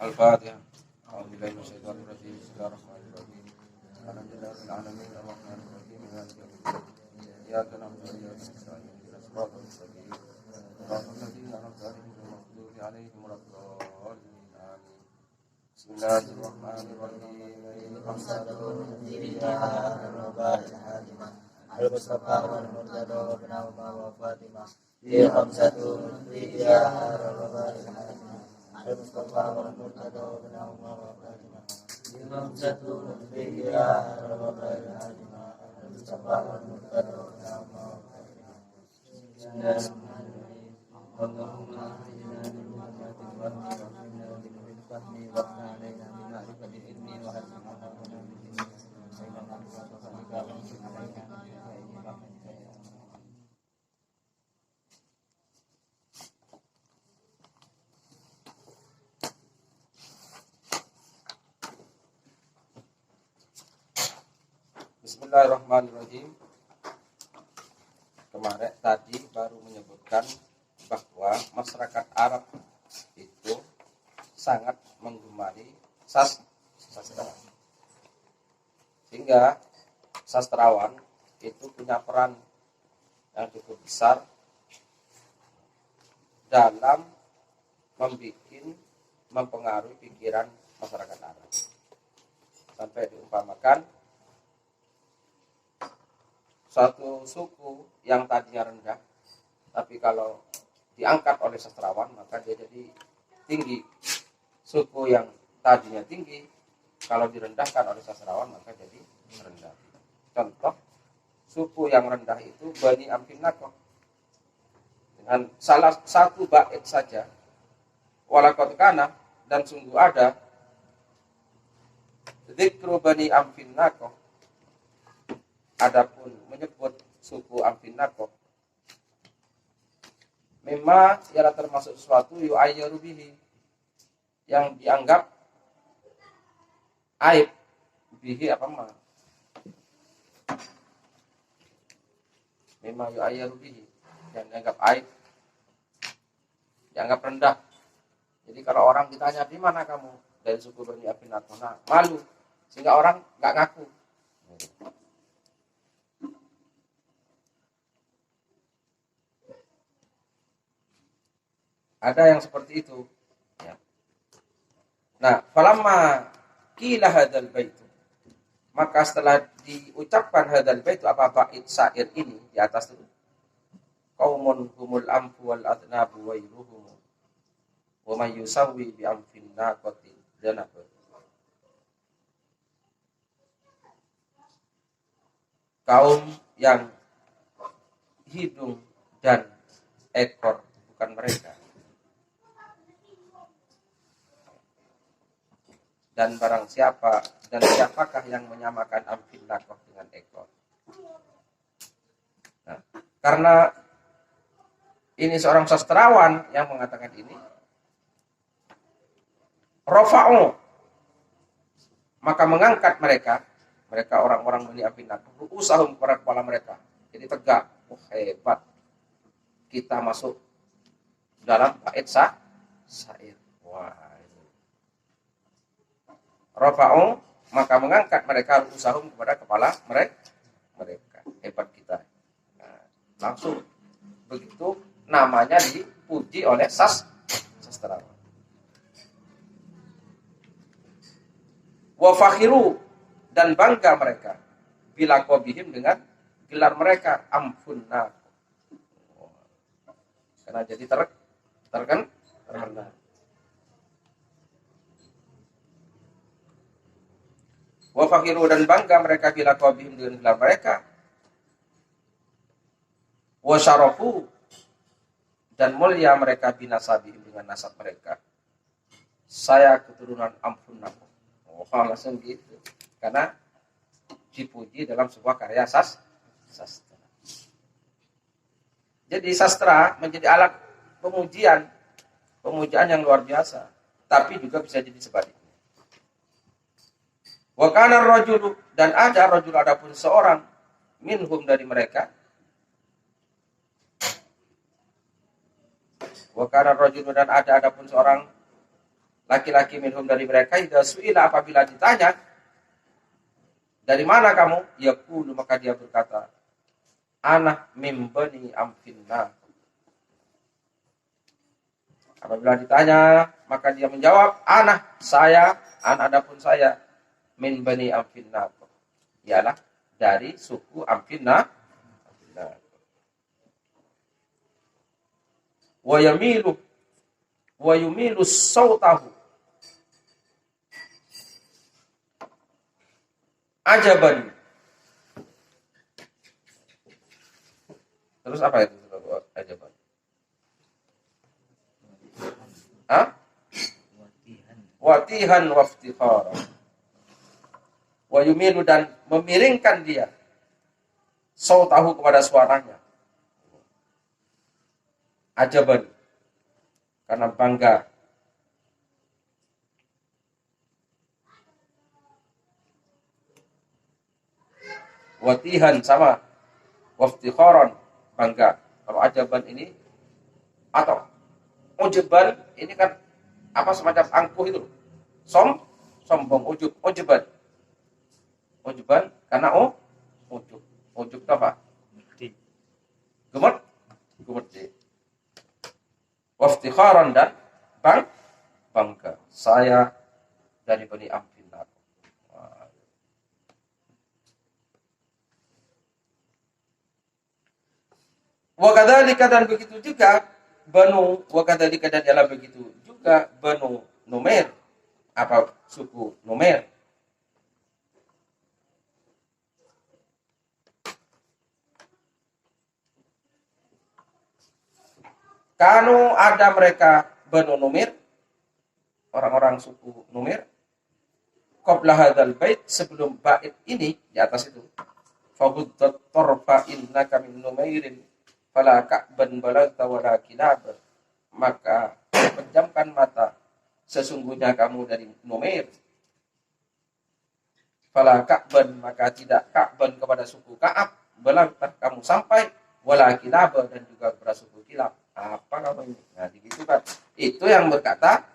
Al-Fatihah. A'udzubillahi minasyaitonir rajim. Bismillahirrahmanirrahim. Alhamdulillahil alamin arrahmanir rahim maliki yaumiddin. Iyyaka na'budu wa iyyaka nasta'in. Ihdinas siratal mustaqim. Siratal ladzina an'amta 'alaihim ghairil maghdubi 'alaihim waladdallin. Amin. Bismillahirrahmanirrahim. Al-Mustafa wal Murtada wa Nauma wa Fatimah. Fi khamsatun fiha rabbul alamin. Al-Mustafa wal Murtada wa Nauma wa Fatimah. Fi khamsatun fiha rabbul alamin. Al-Mustafa wal Murtada wa Nauma wa Fatimah. Bismillahirrahmanirrahim. Allahumma ahdina lil haqi wa ahdina lil fahmi wa ahdina min ma'rifatil ilmi wa hasbina Bismillahirrahmanirrahim. Kemarin tadi baru menyebutkan bahwa masyarakat Arab itu sangat menggemari sastra. Sehingga sastrawan itu punya peran yang cukup besar dalam mempengaruhi pikiran masyarakat Arab. Sampai diumpamakan suatu suku yang tadinya rendah, tapi kalau diangkat oleh sastrawan maka dia jadi tinggi. Suku yang tadinya tinggi, kalau direndahkan oleh sastrawan maka jadi rendah. Contoh, suku yang rendah itu Bani Amfin Nakoh. Dengan salah satu bait saja, walaqad kana, dan sungguh ada dzikru Bani Amfin Nakoh. Adapun menyebut suku Amfin Nakoh, memang ialah termasuk sesuatu yu'ayyaru bihi, yang dianggap aib. Bihi apa ma? Memang yu'ayyaru bihi, yang dianggap aib, dianggap rendah. Jadi kalau orang ditanya di mana kamu, dari suku Bani Amfin Nakoh, nah, malu, sehingga orang nggak ngaku. Ada yang seperti itu. Ya. Nah, falamma qila hadzal bait, maka setelah diucapkan hadzal bait, apa bait syair ini di atas itu, qaumun humul amfu wal adnabu wa yuruhum wa may yusawwi bi amfin naqati janab. Kaum yang hidung dan ekor bukan mereka, dan barang siapa dan siapakah yang menyamakan Amfin Nakoh dengan ekor. Nah, karena ini seorang sastrawan yang mengatakan ini, rafa'u, maka mengangkat mereka orang-orang Bani Amfin Nakoh, usahum, kepada kepala mereka. Jadi tegak, hebat, kita masuk dalam bait syair. Wah. Rafa'u, maka mengangkat mereka usahum, kepada kepala mereka. Hebat kita. Nah, langsung begitu namanya dipuji oleh sastrawan. Wa fakhiru, dan bangga mereka bila qabihim, dengan gelar mereka Amfunna. Karena jadi terkenal. Wa fakhiru, dan bangga mereka bila qabihim, dengan gelar mereka. Wa syarafu, dan mulia mereka binasabihim, dengan nasab mereka. Saya keturunan Amfunna. Oh, langsung gitu. Karena dipuji dalam sebuah karya sastra. Jadi sastra menjadi alat pemujaan yang luar biasa, tapi juga bisa jadi sebaliknya. Wa kana ar-rajulu, dan ada rajul, adapun seorang, minhum, dari mereka. Wa kana ar-rajulu, dan ada adapun seorang laki-laki minhum dari mereka, idza su'ila apabila ditanya, dari mana kamu? Yaqulu maka dia berkata, ana min bani amfinna. Apabila ditanya, maka dia menjawab, ana saya, ana adapun saya min bani amfinna. Ialah dari suku Amfinna. Wa yumilu sautahu ajaban. Terus apa itu ajaban? Watihan waftikhara. Wa yumilu dan memiringkan dia sautahu kepada suaranya. Ajaban karena bangga. Watihan sama waftikharan bangga. Kalau ajaban ini atau ujuban ini kan apa semacam angkuh itu. Sombong ujuban. Ujuban karena ujub. Ujub itu apa? Gemeti. Waftikharan dan bangga. Saya dari Bani Amfinna. Wa kadzalika dan begitu juga wa kadzalika dan dalam begitu juga Banu Numair, apa suku Numair. Kanu ada mereka Banu Numair, orang-orang suku Numair, qabla hadzal bait sebelum bait ini di atas itu. Fahuddat tarfa innaka min Numairin fala ka'ban balagta wala kilab, maka pejamkan mata sesungguhnya kamu dari Numair. Fala ka'ban maka tidak ka'ban kepada suku Ka'ab, balagta kamu sampai, wala kilab dan juga kepada suku Kilab. Apa kamu ini? Nah, begitu kan. Itu yang berkata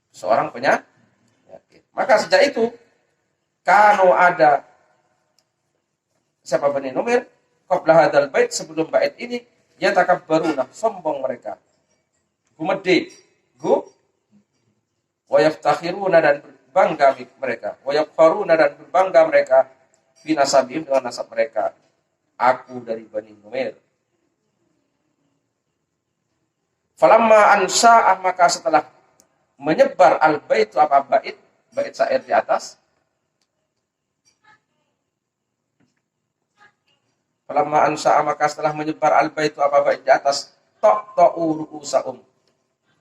seorang penyakit. Maka sejak itu kanu ada siapa Bani Numair qabla hadzal bait sebelum bait ini yatakabbaruna sombong mereka. Gumede, wa yaftakhiruna dan berbangga mereka, wa yaqfaruna dan berbangga mereka fi nasabihim dengan nasab mereka. Aku dari Bani Numair. Falamma ansa'ah maka setelah menyebar al-baitu apa bait syair di atas. Falamma ansa'ah maka setelah menyebar al-baitu apa bait di atas, ta'u ru'usahum.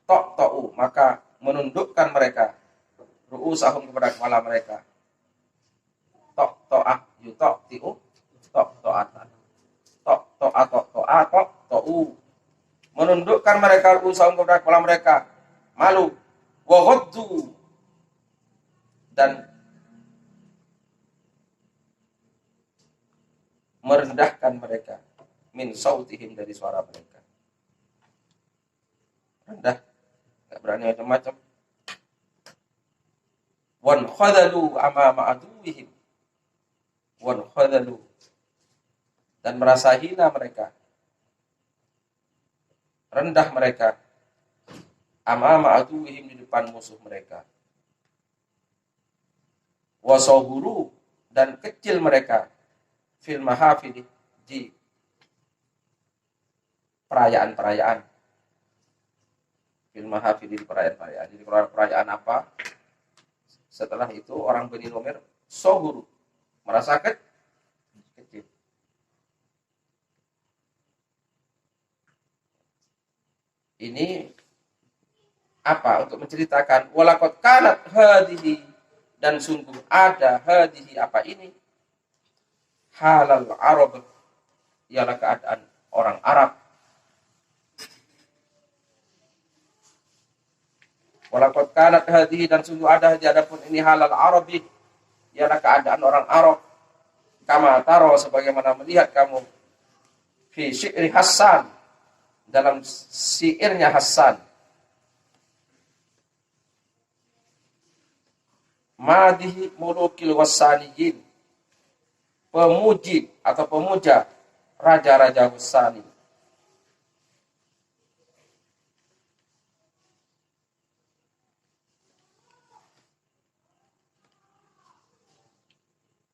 Ta'u maka menundukkan mereka ru'usahum kepada kepala mereka. Ta'ah yuta'tiu ta'atan. Ta'u menundukkan mereka ru'usahum kepada kepala mereka, malu, wa ghaddu dan merendahkan mereka min sautihim dari suara mereka. Rendah, enggak berani macam-macam. Wan khadalu amama aduwihim. Wan khadalu dan merasa hina mereka. Rendah mereka amama aduwihim di depan musuh mereka. Wasahuru dan kecil mereka fil mahafil di perayaan-perayaan. Fil mahafil di perayaan-perayaan. Jadi perayaan apa? Setelah itu orang Bani Numair sohuru merasa kecil. Ini apa? Untuk menceritakan walaqad kanat hadhihi dan sungguh ada hadhihi apa ini halal Arab ialah keadaan orang Arab. Walaqad kanat hadhihi dan sungguh ada di adapun ini halal Arabi ialah keadaan orang Arab. Kama taro sebagaimana melihat kamu fi syi'ri Hasan dalam syairnya Hasan. Madihi mulukil wasaniyin, pemuji atau pemuja raja-raja Wasani.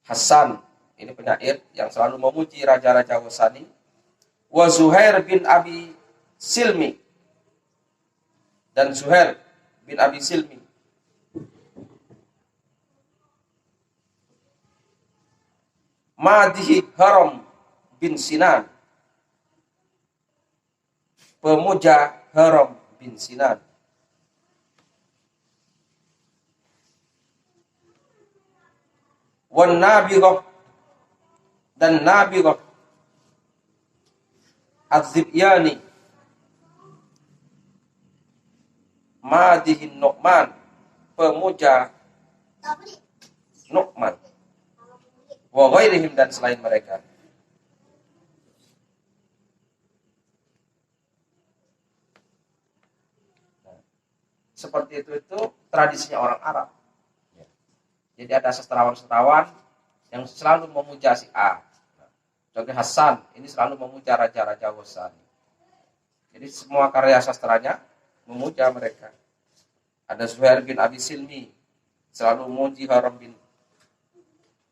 Hasan, ini penyair yang selalu memuji raja-raja Wasani. Wa Zuhair bin Abi Silmi, dan Zuhair bin Abi Silmi. Madihi Haram bin Sinan, pemuja Haram bin Sinan. Wan Nabirah, dan Nabirah Az-Zibyani. Madihin Nu'man, pemuja Nu'man. Wa ghairihim, dan selain mereka. Seperti itu tradisinya orang Arab. Jadi ada sastrawan-sastrawan yang selalu memuja si A. Contoh Hasan, ini selalu memuja raja-raja Wasani. Jadi semua karya sastranya memuja mereka. Ada Zuhair bin Abi Silmi, selalu memuji Haram bin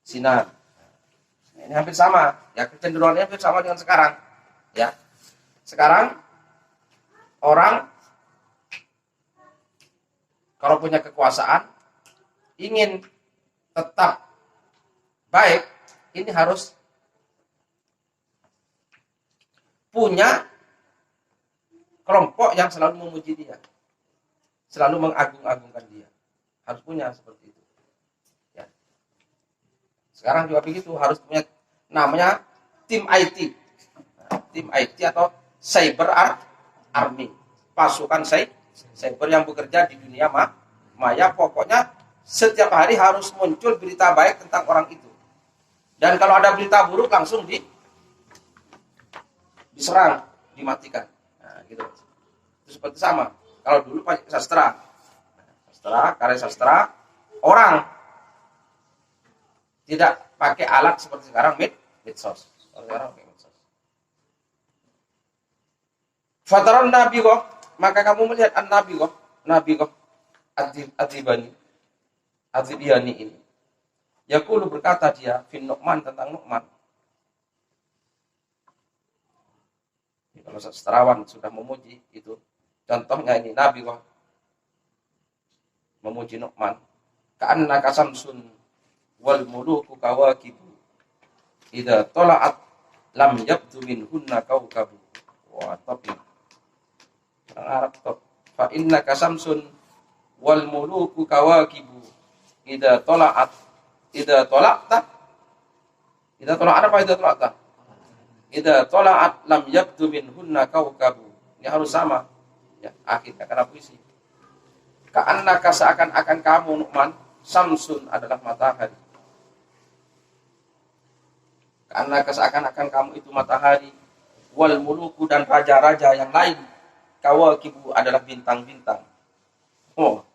Sinan. Ini hampir sama, ya kecenderungannya hampir sama dengan sekarang. Ya, sekarang orang kalau punya kekuasaan, ingin tetap baik, ini harus punya kelompok yang selalu memuji dia, selalu mengagung-agungkan dia. Harus punya seperti itu. Ya. Sekarang juga begitu, harus punya namanya tim IT. Nah, tim IT atau cyber army, pasukan cyber yang bekerja di dunia maya. Pokoknya setiap hari harus muncul berita baik tentang orang itu. Dan kalau ada berita buruk langsung diserang, dimatikan. Nah, gitu. Itu seperti sama. Kalau dulu pakai sastra, karya sastra, orang tidak pakai alat seperti sekarang medsos. Sekarang pakai medsos. Fataron Nabi kok, maka kamu melihat Nabi kok Adzibiyani ini. Yaqulu, berkata dia fin Nu'man, tentang Nu'man. Kalau sastrawan sudah memuji itu, contohnya ini Nabi kok memuji Nu'man. Ka'annaka samsun wal muluku kawakibu idza tala'at lam yabdu minhunna kawkabu. Wah, top ini. Orang Arab top. Fa innaka samsun wal muluku kawakibu idza tala'at idza tala'ta idza tala'at lam yabdu minhunna kawkabu. Ini harus sama. Ya, akhirnya karena puisi. Ka'annaka, seakan-akan kamu Nu'man, samsun adalah matahari. Ka'annaka, seakan-akan kamu itu matahari. Wal muluku, dan raja-raja yang lain. Kawakibu adalah bintang-bintang. Oh.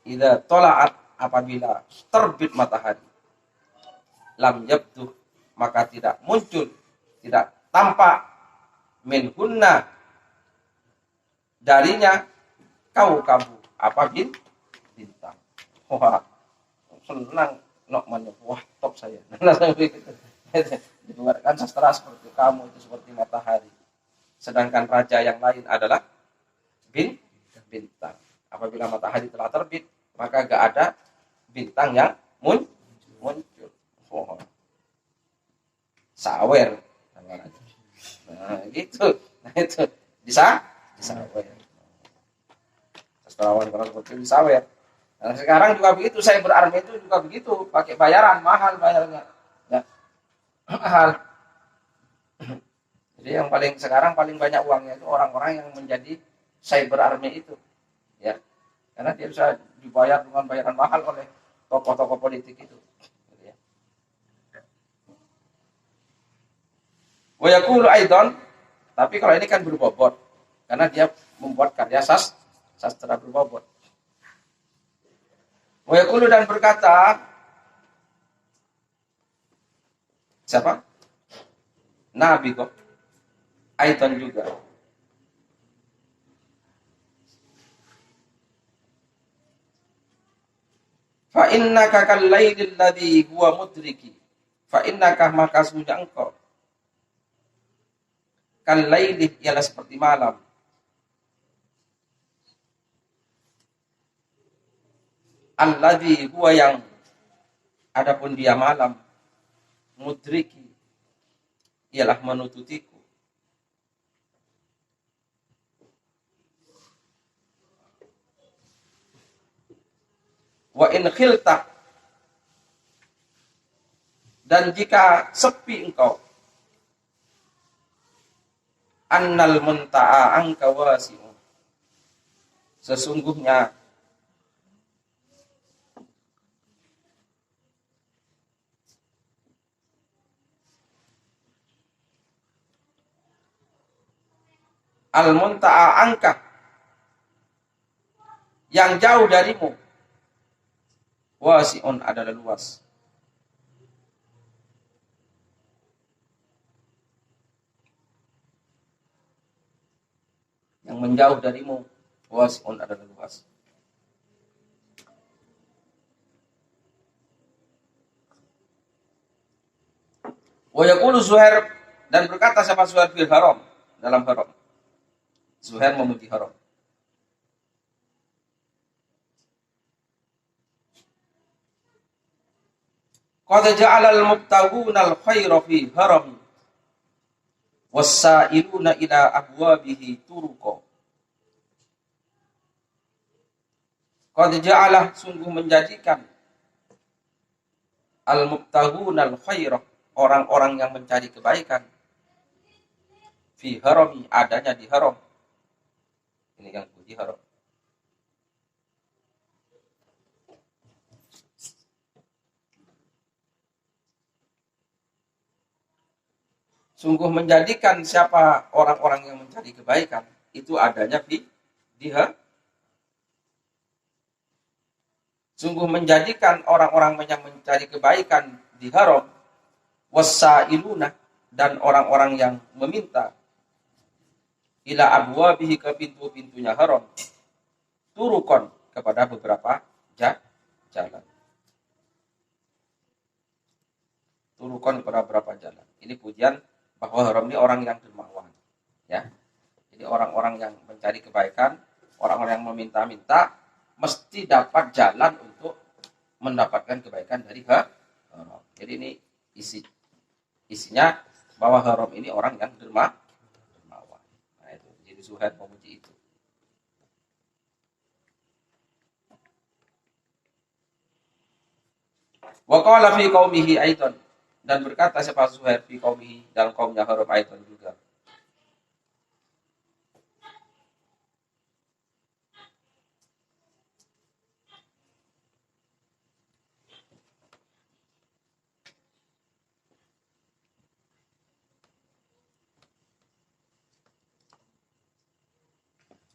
Idza tala'at, apabila terbit matahari. Lam yabdu, maka tidak muncul, tidak tampak minhunna, darinya kawkabu, apa bintang. Wah, senang Nu'man. Wah, top saya. Dibuatkan sastra seperti kamu itu seperti matahari. Sedangkan raja yang lain adalah bintang. Apabila matahari telah terbit, maka gak ada bintang yang muncul. Oh. Sawer. Nah, gitu. Nah, itu disawer. Sastrawan kalau seperti disawer. Nah, sekarang juga begitu, saya berarmi itu juga begitu, pakai bayaran mahal bayarnya. Ya. Mahal. Jadi yang sekarang paling banyak uangnya itu orang-orang yang menjadi cyber army itu. Ya. Karena dia bisa dibayar dengan bayaran mahal oleh tokoh-tokoh politik itu. Ya. Wa yaqulu aidan, tapi kalau ini kan berbobot. Karena dia membuat karya sastra berbobot. Wa yaqulu dan berkata siapa? Nabi kok. Aidan juga. Fa innaka kallailil ladzi huwa mudriki. Fa innaka maka sesungguhnya engkau kallaili ialah seperti malam. Alladzi huwa yang adapun dia malam mudriki ialah menututiku. Wa in khilta dan jika sepi engkau annal munta'a angka wasi'un sesungguhnya al munta'a angka yang jauh darimu wasi'un adalah luas. Yang menjauh darimu wasi'un adalah luas. Wa yaqulu Zuhair dan berkata siapa Zuhair fil haram dalam haram. Zuhair memuji haram. Qad ja'ala al-mubtaghuna al-khaira fi haram was-sa'iluna ila abwabihi turuqa. Qad ja'ala sungguh menjadikan al-mubtaghuna al-khaira orang-orang yang mencari kebaikan fi harami adanya di haram. Ini yang puji haram. Sungguh menjadikan siapa orang-orang yang mencari kebaikan itu adanya di sungguh menjadikan orang-orang yang mencari kebaikan di haram wasailuna dan orang-orang yang meminta ila abwabihi ke pintu-pintunya haram turukon kepada beberapa jalan. Turukon kepada beberapa jalan. Ini pujian bahwa haram ini orang yang dermawan, ya. Jadi orang-orang yang mencari kebaikan, orang-orang yang meminta-minta, mesti dapat jalan untuk mendapatkan kebaikan dari haram. Jadi ini isinya bahwa haram ini orang yang dermawan. Nah itu, jadi Zuhair memuji itu. Wa qala fi qaumihi aidan dan berkata siapa Zuhair fi qaumihi dalam kaumnya haram aidan juga.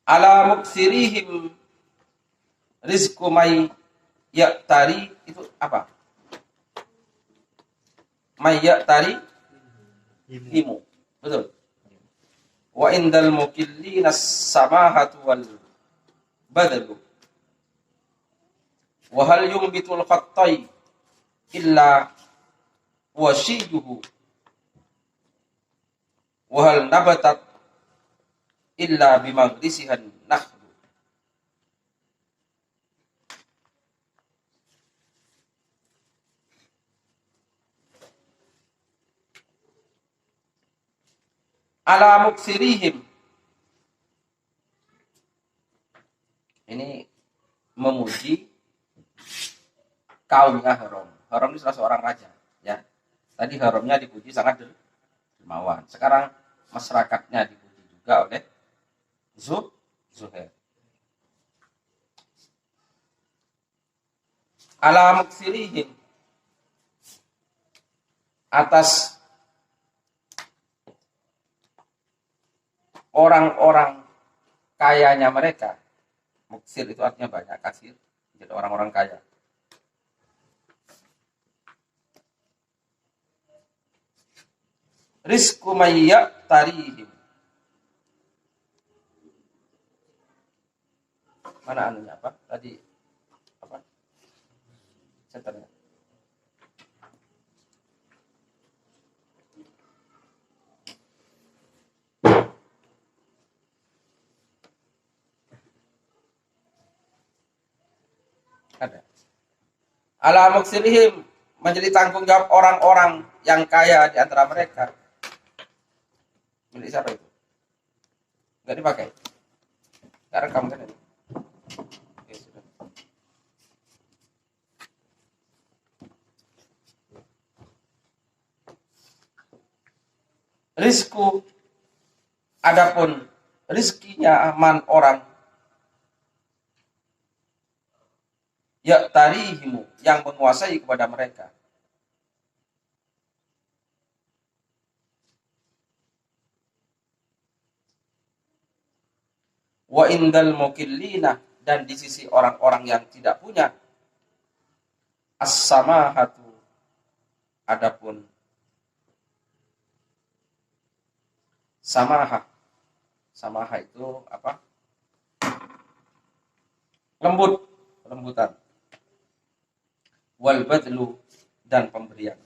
Ala muksirihim rizqu may ya'tari itu apa? May ya'tari himu. Betul. Wa indal mukillina samahatu wal badalu. Wa hal yumbitul khattai illa washiduhu. Wa hal nabatat illa bimagrisihan nakhlu. Ala muksirihim. Ini memuji kaumnya Haram. Haram ini salah seorang raja, ya. Tadi Haramnya dipuji sangat dermawan. Sekarang masyarakatnya dipuji juga oleh Zuhair. Ala muksirihim atas orang-orang kayanya mereka. Muksir itu artinya banyak, kasir, jadi orang-orang kaya. rizku mayya tarihim. Mana anunya apa? Tadi apa? Centernya. Ada. Ala muksirihim, menjadi tanggung jawab orang-orang yang kaya di antara mereka. Milik siapa itu? Enggak dipakai. Enggak rekam kan ini? Oke, sudah. Rizku, adapun rizkinya aman orang, ya tarihimu, yang menguasai kepada mereka. Wa indal mukillina, dan di sisi orang-orang yang tidak punya, as-samahatu, adapun samaha. Samaha itu apa? Lembutan. Wal badlu, dan pemberian.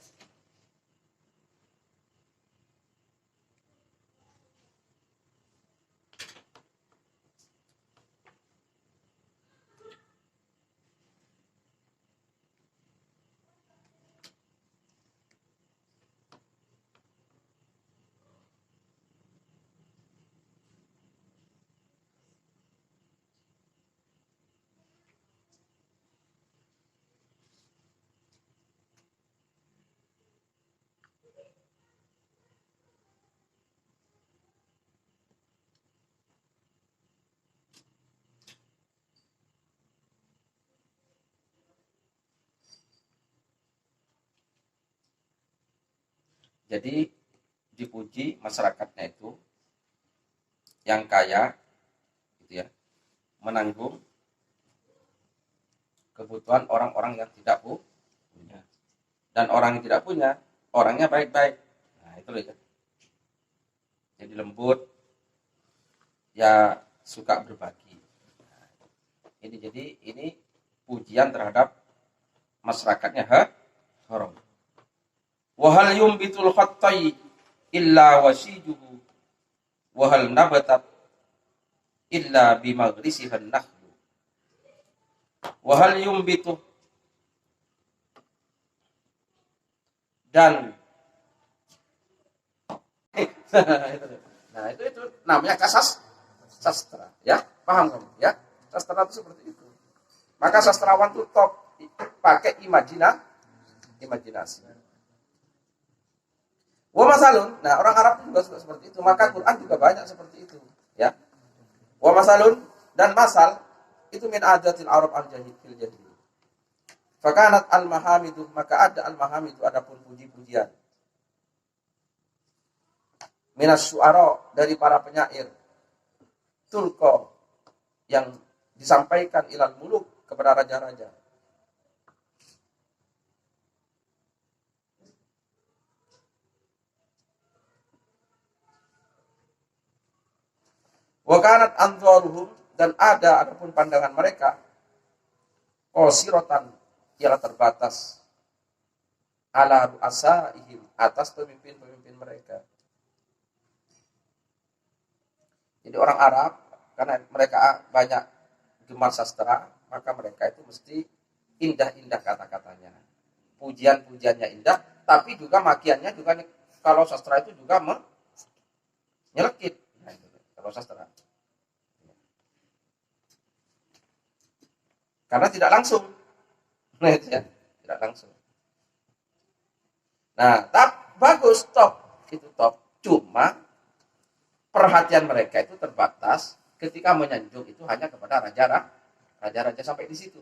Jadi dipuji masyarakatnya itu yang kaya, gitu ya, menanggung kebutuhan orang-orang yang tidak punya. Dan orang yang tidak punya, orangnya baik-baik. Nah, itu loh ya. Jadi lembut, ya suka berbagi. Nah, ini pujian terhadap masyarakatnya haram. Wahal yumbitul khattai illa wasijuhu, wahal nabatat illa bimagrisihan nahlu. Wahal yumbitu, dan nah itu namanya kasas sastra, ya, paham kamu ya? Sastra itu seperti itu. Maka sastrawan itu top pakai imajinasi. Wa masalun, nah orang Arab juga suka seperti itu, maka Quran juga banyak seperti itu, ya. Wa masalun, dan masal itu min adatil Arab al-jahil fil jahil. Fakanat al-mahamidu, maka ada al-mahamidu, adapun puji-pujian. Minas syu'ara, dari para penyair. Tulko, yang disampaikan ilal muluk, kepada raja-raja. Wakanat anzaruhum, dan ada adapun pandangan mereka qasirotan, ialah terbatas, ala ru'asaihim, atas pemimpin-pemimpin mereka. Jadi orang Arab, karena mereka banyak gemar sastra, maka mereka itu mesti indah-indah kata-katanya. Pujian-pujiannya indah, tapi juga makiannya juga, kalau sastra itu juga menyelekit. Nah, itu kalau sastra. Karena tidak langsung. Nah, itu ya, tidak langsung. Nah, bagus, top. Itu top. Cuma perhatian mereka itu terbatas ketika menyanjung itu hanya kepada raja-raja sampai di situ.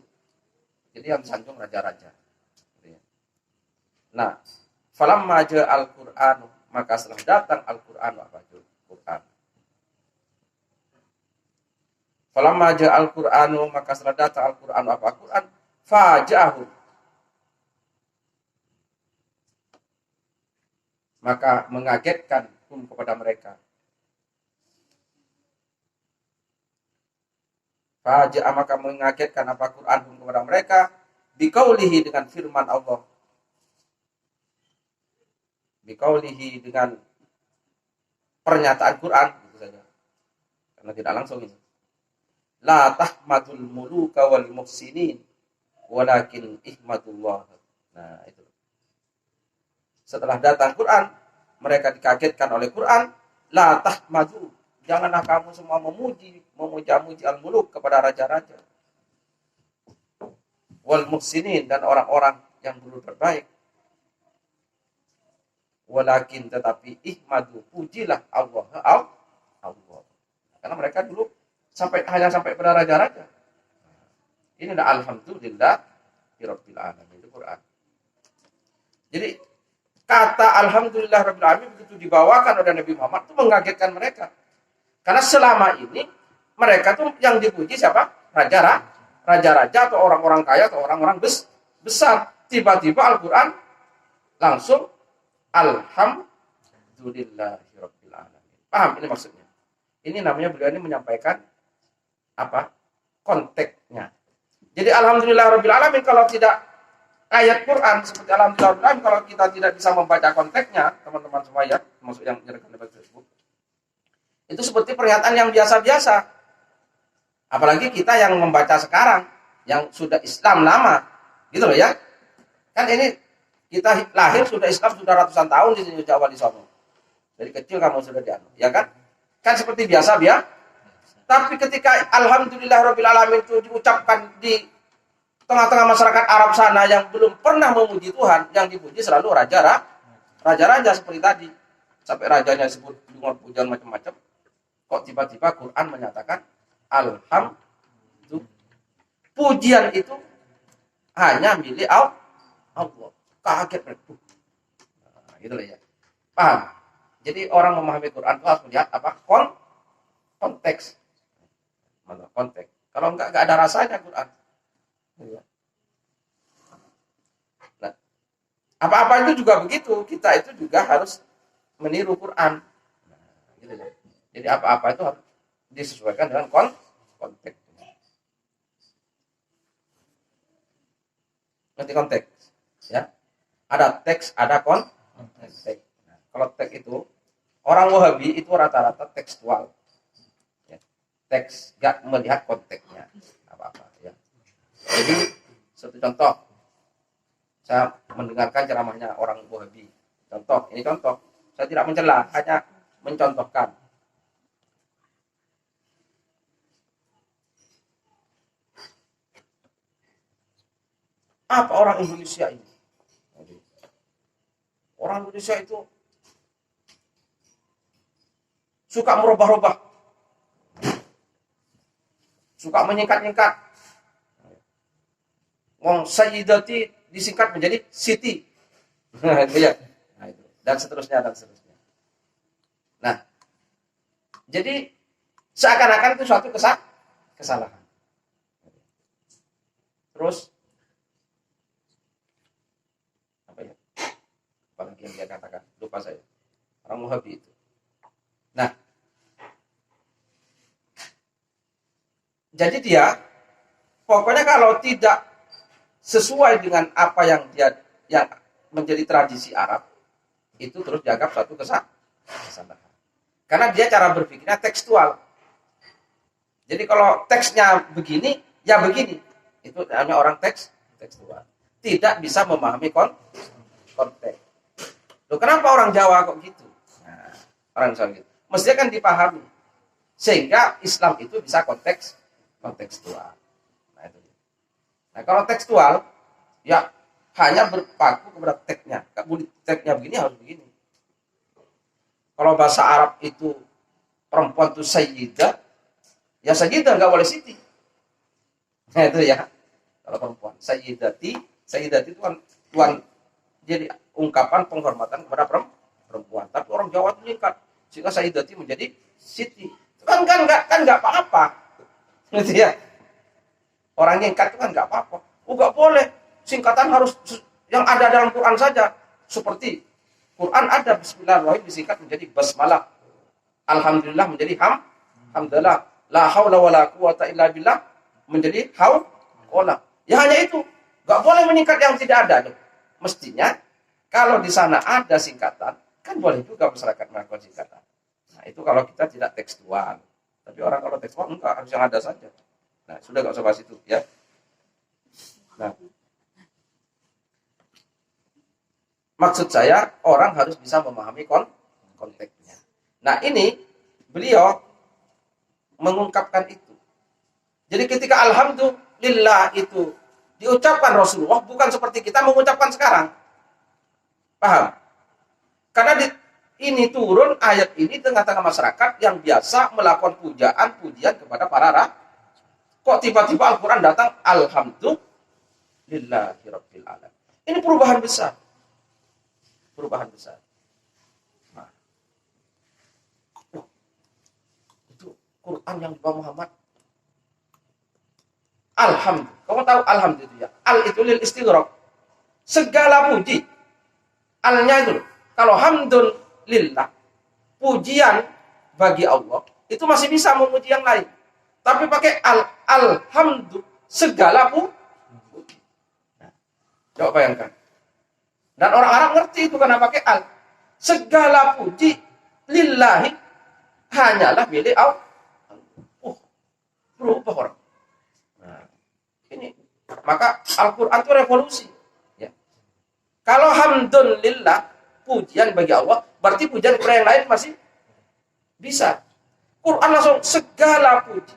Jadi yang disanjung raja-raja. Nah, falamma ja'al Qur'an, maka setelah datang Al-Qur'an, apa itu Quran. Falamma ja'al Qur'anu, maka setelah datang Al-Qur'an, apa Quran, faja'ahu, maka mengagetkan kepada mereka. Faja'a, maka mengagetkan apa Quran kepada mereka biqaulihi, dengan firman Allah, biqaulihi, dengan pernyataan Quran gitu saja, karena tidak langsung ini, la tahmadul muluka wal muhsinin walakin ihmadullah. Nah, itu setelah datang Quran, mereka dikagetkan oleh Quran. La tahmadu, janganlah kamu semua memuja-muji al-muluk, kepada raja-raja, wal muhsinin, dan orang-orang yang berbuat baik. Walakin, tetapi, ihmadu, pujilah Allah. Karena mereka dulu hanya sampai pada raja-raja. Inilah alhamdulillah rabbil alamin, itu Quran. Jadi kata alhamdulillah rabbil alamin begitu dibawakan oleh Nabi Muhammad itu mengagetkan mereka. Karena selama ini mereka tuh yang dipuji siapa? Raja-raja atau orang-orang kaya atau orang-orang besar. Tiba-tiba Al-Quran langsung alhamdulillahirabbil alamin. Paham ini maksudnya? Ini namanya beliau ini menyampaikan apa? Konteksnya. Jadi alhamdulillahirabbil alamin, kalau tidak ayat Quran seperti alhamdulillahirabbil alamin, kalau kita tidak bisa membaca konteksnya, teman-teman semua ya, maksud yang direkam di Facebook, itu seperti pernyataan yang biasa-biasa. Apalagi kita yang membaca sekarang, yang sudah Islam lama, gitu loh ya. Kan ini kita lahir sudah Islam sudah ratusan tahun di sini Jawa di sono. Dari kecil kamu sudah dianu, ya kan? Kan seperti biasa ya. Tapi ketika alhamdulillahirabbil alamin itu diucapkan di tengah-tengah masyarakat Arab sana yang belum pernah memuji Tuhan, yang dipuji selalu raja-raja seperti tadi. Sampai rajanya sebut dengan pujian macam-macam. Kok tiba-tiba Quran menyatakan alhamdulillah. Pujian itu hanya milik Allah. Kaget mereka. Nah, gitu loh ya. Paham? Jadi orang memahami Quran itu harus melihat apa? Konteks. Mana konteks? Kalau enggak ada rasanya Quran. Nah, apa-apa itu juga begitu. Kita itu juga harus meniru Quran. Nah, gitu ya. Jadi apa-apa itu harus disesuaikan dengan konteks. Nanti konteks, ya. Ada teks, ada konteks. Nah, kalau teks itu orang Wahabi itu rata-rata tekstual. Ya. Teks, gak melihat konteksnya apa-apa. Ya. Jadi satu contoh, saya mendengarkan ceramahnya orang Wahabi. Contoh, ini contoh. Saya tidak mencela, hanya mencontohkan. Apa orang Indonesia ini? Orang Indonesia itu suka merubah-rubah, suka menyingkat-nyingkat. Wong Sayyidati disingkat menjadi Siti. Nah, itu ya. Nah, itu. Dan seterusnya. Nah, jadi seakan-akan itu suatu kesalahan. Terus apalagi yang dia katakan, lupa saya, orang Wahabi itu. Nah, jadi dia pokoknya kalau tidak sesuai dengan apa yang menjadi tradisi Arab, itu terus dianggap suatu kesalahan. Karena dia cara berpikirnya tekstual. Jadi kalau teksnya begini, ya begini. Itu namanya orang tekstual. Tidak bisa memahami konteks. Loh, kenapa orang Jawa kok gitu? Nah, orang Jawa gitu. Mestinya kan dipahami. Sehingga Islam itu bisa kontekstual. Nah, itu. Nah, kalau tekstual, ya hanya berpaku kepada teksnya. Teksnya begini harus begini. Kalau bahasa Arab itu perempuan itu sayyidah, ya sayyidah nggak boleh siti. Nah, itu ya. Kalau perempuan sayyidati itu kan tuan, jadi ungkapan penghormatan kepada perempuan. Tapi orang Jawa itu nyingkat, sehingga sayyidati menjadi siti. Kan nggak apa-apa. Gitu ya. Orang nyingkat itu kan nggak apa-apa. Nggak boleh. Singkatan harus yang ada dalam Quran saja. Seperti Quran ada bismillahirrahmanirrahim disingkat menjadi basmalah. Alhamdulillah menjadi hamdalah. La haula wala quwata illa billah menjadi hauqala. Ya hanya itu. Enggak boleh menyingkat yang tidak ada. Mestinya kalau di sana ada singkatan, kan boleh juga masyarakat melakukan singkatan. Nah, itu kalau kita tidak tekstual. Tapi orang kalau tekstual enggak, harus yang ada saja. Nah, sudah enggak usah bahas itu ya. Nah, maksud saya orang harus bisa memahami konteksnya. Nah, ini beliau mengungkapkan itu. Jadi ketika alhamdulillah itu diucapkan Rasulullah bukan seperti kita mengucapkan sekarang. Paham? Karena ini turun ayat ini tengah-tengah masyarakat yang biasa melakukan pujian kepada para rasul. Kok tiba-tiba Al-Quran datang alhamdulillahirabbil alamin. Ini perubahan besar. Perubahan besar. Nah, itu Quran yang dibawa Muhammad. Alhamdulillah. Kamu tahu alhamdulillah. Al itu lil istighraq. Segala puji. Alnya itu. Kalau hamdun lillah, pujian bagi Allah, itu masih bisa memuji yang lain. Tapi pakai alhamdulillah, segala puji. Nah, coba bayangkan. Dan orang Arab ngerti itu karena pakai al. Segala puji lillahi hanyalah milik Allah. Berubah orang. Nah, ini maka Al-Quran itu revolusi. Ya. Kalau hamdun lillah, pujian bagi Allah, berarti pujian kepada yang lain masih bisa. Quran langsung segala puji.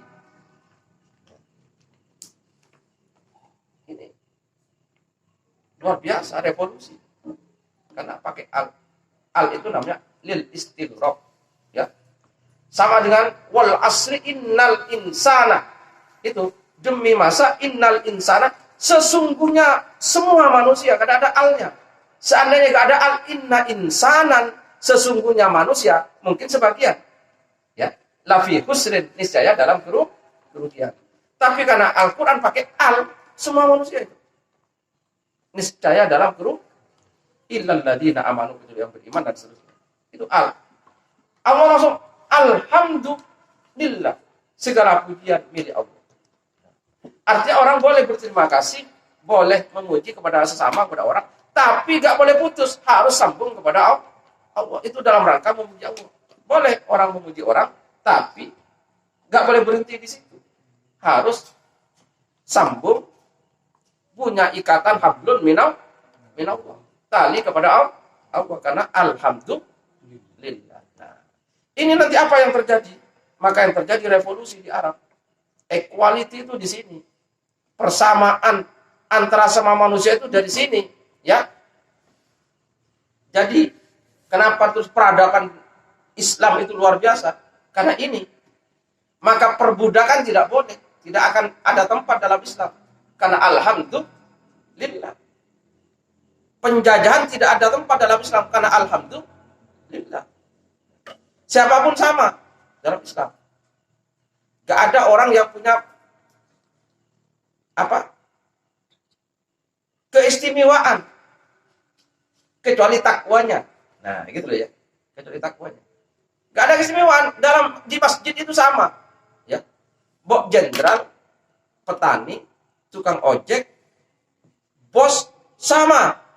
Ini luar biasa revolusi. Karena pakai al. Al itu namanya lil istighraq. Ya. Sama dengan wal asri innal insana. Itu demi masa innal insana, sesungguhnya semua manusia, kada ada alnya. Seandainya tidak ada al inna insanan, sesungguhnya manusia, mungkin sebagian. Ya, lafi husrin, niscaya dalam kerugian. Tapi karena Al-Quran pakai al, semua manusia itu niscaya dalam kerugian. Illal ladina amanu, kecuali yang beriman dan seterusnya. Itu al. Allah langsung alhamdulillah, segala pujian milik Allah. Artinya orang boleh berterima kasih, boleh memuji kepada sesama, kepada orang, tapi gak boleh putus, harus sambung kepada Allah. Itu dalam rangka memuji Allah. Boleh orang memuji orang, tapi gak boleh berhenti di situ. Harus sambung, punya ikatan hablun minallah. Tali kepada Allah, karena alhamdulillah. Nah, ini nanti apa yang terjadi? Maka yang terjadi revolusi di Arab. Equality itu di sini. Persamaan antara sama manusia itu dari sini, ya. Jadi kenapa terus peradaban Islam itu luar biasa? Karena ini. Maka perbudakan tidak boleh, tidak akan ada tempat dalam Islam. Karena alhamdulillah. Penjajahan tidak ada tempat dalam Islam karena alhamdulillah. Siapapun sama dalam Islam. Gak ada orang yang punya keistimewaan kecuali takwanya. Nah, gitu loh ya. Kecuali takwanya. Gak ada keistimewaan di masjid itu sama, ya. Bok jenderal, petani, tukang ojek, bos sama.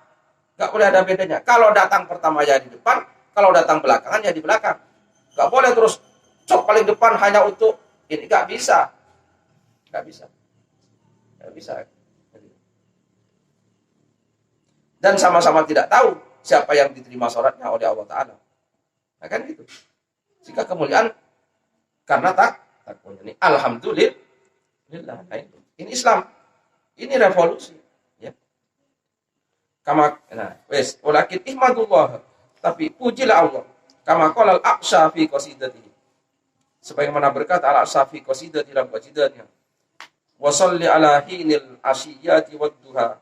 Gak boleh ada bedanya. Kalau datang pertama ya di depan, kalau datang belakangan ya di belakang. Gak boleh terus cok paling depan hanya untuk ini, gak bisa. Gak bisa. Gak bisa. Dan sama-sama tidak tahu siapa yang diterima sholatnya oleh Allah Ta'ala. Nah, kan gitu. Jika kemuliaan karena takwa ini. Alhamdulillah. Nah, ini Islam. Ini revolusi. Walakin ihmadullah, tapi pujilah Allah. Kama qala al-Aqsa fi qasidatihi. Sebagaimana berkata al-Aqsa fi qasidati dalam qasidahnya. Wa shalli ala hinil asyiyati wad duha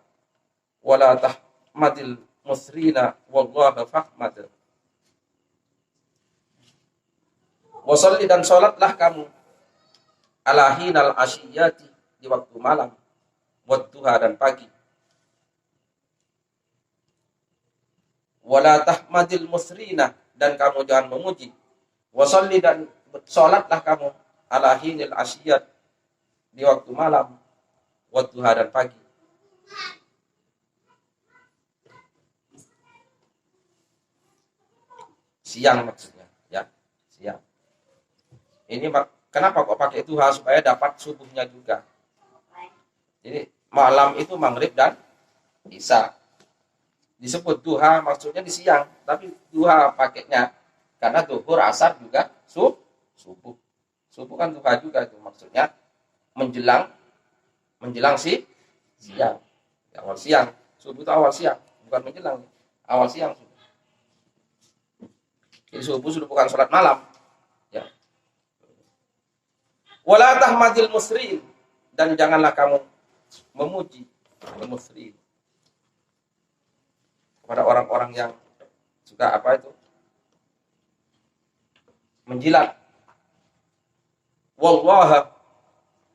wa la tahmadil musrina wallaha fahmad. Wa shalli, dan salatlah kamu ala hinal asyiyati, di waktu malam, wad duha, dan pagi. Wala tahmadil musrina, dan kamu jangan memuji. Wasalli, dan salatlah kamu ala hinil asyiyat, di waktu malam, wa duha, dan pagi. Siang maksudnya, ya, siang. Ini kenapa kok pakai duha? Supaya dapat subuhnya juga. Jadi malam itu maghrib dan isya. Disebut duha maksudnya di siang, tapi duha pakainya karena zuhur, asar juga subuh. Subuh kan duha juga, itu maksudnya menjelang siang. Awal siang. Subuh itu awal siang, bukan menjelang. Awal siang subuh. Jadi subuh sudah bukan sholat malam. Ya. Wala tahmadil musri'in, dan janganlah kamu memuji al-musri'in, kepada orang-orang yang suka menjilat. Wallaha,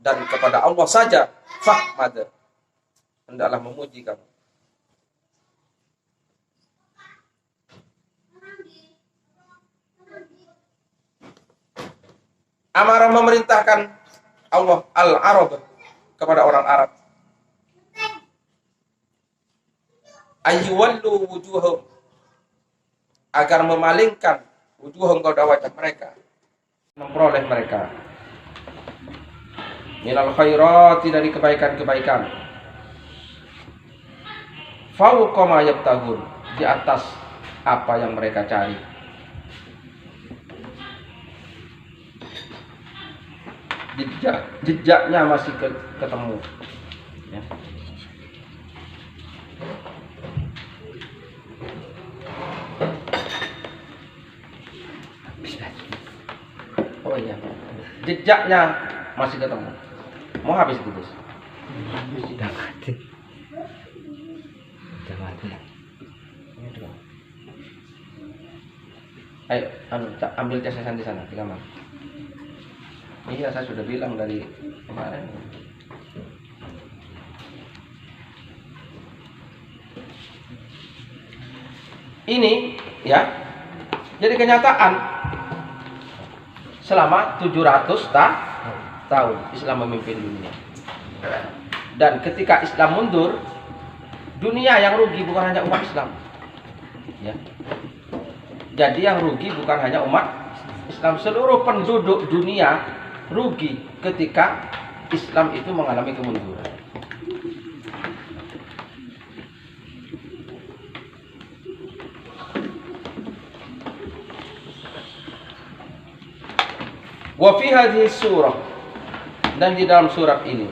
dan kepada Allah saja fahmad, hendaklah memuji kamu. Amarah, memerintahkan Allah al-Arab, kepada orang Arab, ayyuwallu wujuhum, agar memalingkan wujuhum, kepada wajah mereka, memperoleh mereka minal khairati, dari kebaikan-kebaikan, fawqa ma yabtaghun, di atas apa yang mereka cari. Jejaknya masih ketemu, ya. Oh iya, jejaknya masih ketemu. Mau habis Kudus? Sudah mati. Sudah mati. Ayo, ambil casesan di sana, di kamar. Iya, saya sudah bilang dari kemarin. Ini, ya, jadi kenyataan selama 700 tahun Islam memimpin dunia. Dan ketika Islam mundur, dunia yang rugi bukan hanya umat Islam. Ya. Jadi yang rugi bukan hanya umat Islam, seluruh penduduk dunia rugi ketika Islam itu mengalami kemunduran. Wa fi hadhihi surah, dan di dalam surat ini,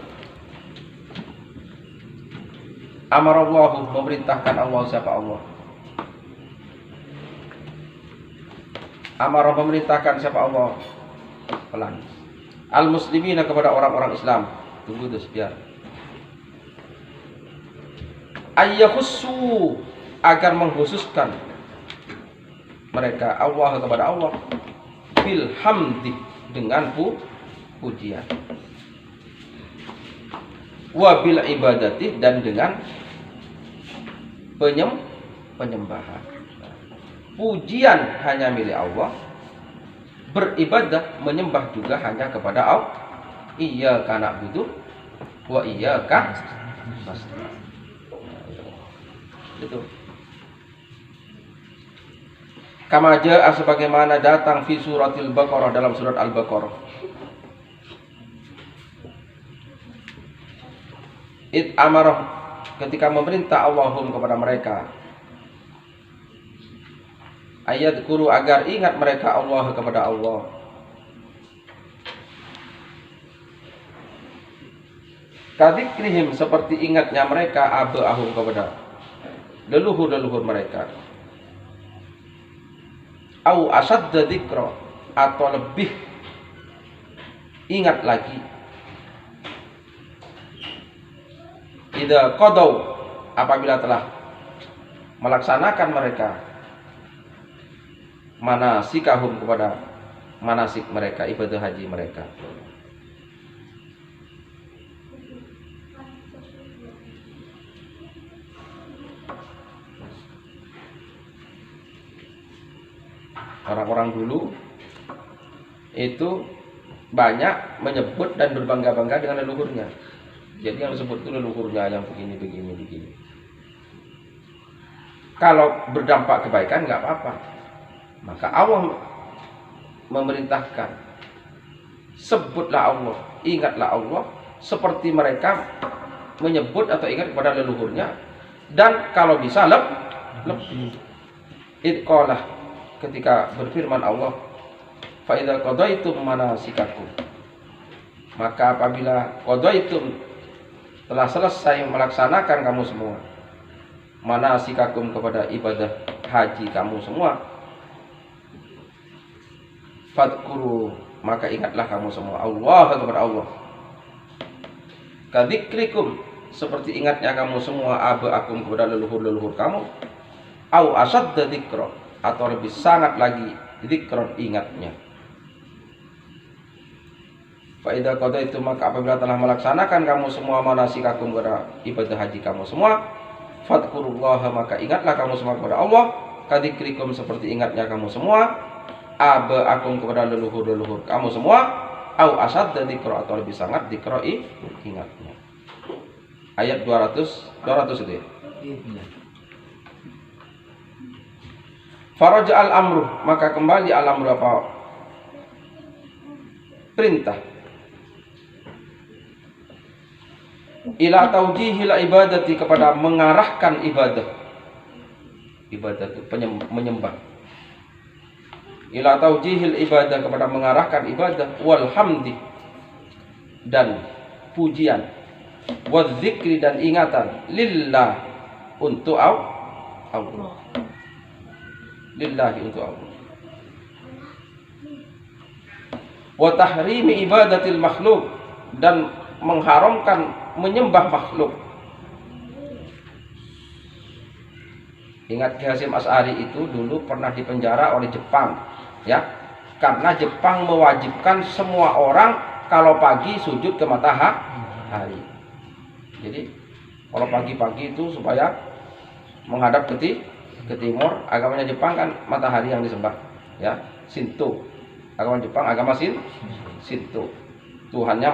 amarallahu, memerintahkan Allah, siapa Allah? Amarah, memerintahkan siapa Allah? Pelan. Al-muslimina, kepada orang-orang Islam. Tunggu terus biar. Ayyakhussu, agar mengkhususkan mereka Allah, kepada Allah, bil hamdi, dengan pujian, wa bil ibadati, dan dengan penyembahan. Pujian hanya milik Allah, beribadah, menyembah juga hanya kepada Allah. Iyyaka na'budu wa iyyaka nasta'in. Itu. Kama jaa, sebagaimana datang fi suratil Baqarah, dalam surat Al-Baqarah. Id amarah, ketika memerintah Allahum, kepada mereka, ayat guru, agar ingat mereka Allah, kepada Allah, kadikrihim, seperti ingatnya mereka aba'ahum, kepada leluhur-leluhur mereka, au asadda dzikra, atau lebih ingat lagi, idza qadau, apabila telah melaksanakan mereka manasikahum, kepada manasik mereka, ibadah haji mereka. Orang-orang dulu itu banyak menyebut dan berbangga-bangga dengan leluhurnya. Jadi yang disebut itu leluhurnya yang begini. Kalau berdampak kebaikan nggak apa-apa. Maka Allah memerintahkan, sebutlah Allah, ingatlah Allah seperti mereka menyebut atau ingat kepada leluhurnya, dan kalau bisa lebih. Itqalah, ketika berfirman Allah, fa idza qadaitum manasikakum, maka apabila qadaitum, telah selesai melaksanakan kamu semua, manasikakum, kepada ibadah haji kamu semua, fadkuru, maka ingatlah kamu semua Allah, kepada Allah, kadzikrikum, seperti ingatnya kamu semua abaakum, kepada leluhur-leluhur kamu, au asadda dzikra, atau lebih sangat lagi dzikron, ingatnya. Fa idza qadaitum, maka apabila telah melaksanakan kamu semua manasikakum, kepada ibadah haji kamu semua, fadkurullaha, maka ingatlah kamu semua kepada Allah, kadzikrikum, seperti ingatnya kamu semua abaakum, kepada leluhur-leluhur kamu semua, au asadda dzikra, atau lebih sangat dzikra, ingatnya. Ayat 200 itu ya. Faraja al-amru, maka kembali al-amru, apa? Perintah. Ila taujihil ibadati, kepada mengarahkan ibadah. Ibadah itu menyembah. Ila taujihil ibadah, kepada mengarahkan ibadah, walhamdi, dan pujian, wadzikri, dan ingatan, lillah, untuk Allah. Lillahi, untuk Allah. Wa tahrimi ibadatil makhluk, dan mengharamkan menyembah makhluk. Ingat, Ki Hasyim Asy'ari itu dulu pernah dipenjara oleh Jepang, ya, karena Jepang mewajibkan semua orang kalau pagi sujud ke matahari. Jadi kalau pagi-pagi itu supaya menghadap ke timur. Agamanya Jepang kan matahari yang disembah, ya, Shinto. Agama Jepang agama Shinto. Tuhannya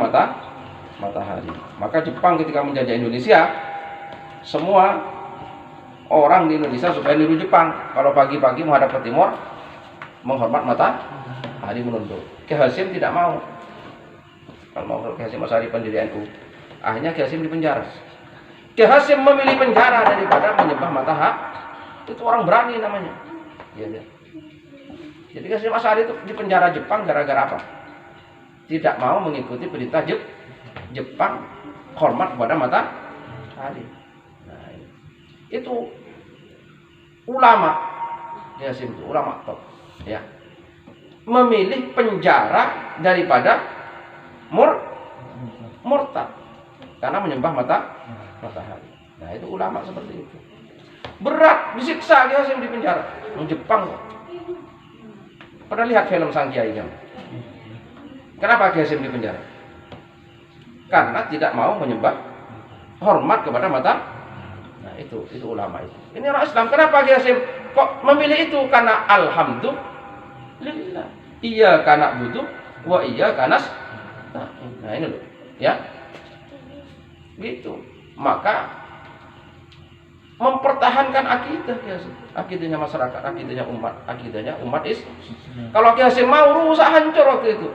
matahari. Maka Jepang ketika menjajah Indonesia, semua orang di Indonesia supaya niru Jepang, kalau pagi-pagi menghadap ke timur, menghormat matahari, menunduk. Ki Hasyim tidak mau. Kalau mau, Ki Hasyim Asy'ari pendiri NU, akhirnya Ki Hasyim dipenjara. Ki Hasyim memilih penjara daripada menyembah matahari. Itu orang berani namanya. Ya. Jadi Ki Hasyim Asy'ari itu di penjara Jepang gara-gara apa? Tidak mau mengikuti perintah Jepang, hormat kepada matahari. Nah, itu ulama, Ki Hasyim itu ulama top, ya. Memilih penjara daripada murtad karena menyembah matahari. Nah, itu ulama seperti itu. Berat, disiksa Ki Hasyim di penjara. Di Jepang. Pernah lihat film Sang Kiai kan? Kenapa Ki Hasyim di penjara? Karena tidak mau menyembah, hormat kepada matahari. Nah, itu ulama itu. Ini orang Islam. Kenapa Ki Hasyim kok memilih itu? Karena alhamdulillah, iyyaka na'budu wa iyyaka nasta'in. Nah, ini loh, ya. Gitu. Maka mempertahankan akidah Ki Hasyim, akidahnya masyarakat, akidahnya umat Islam. Kalau Ki Hasyim mau, rusak, hancur waktu itu.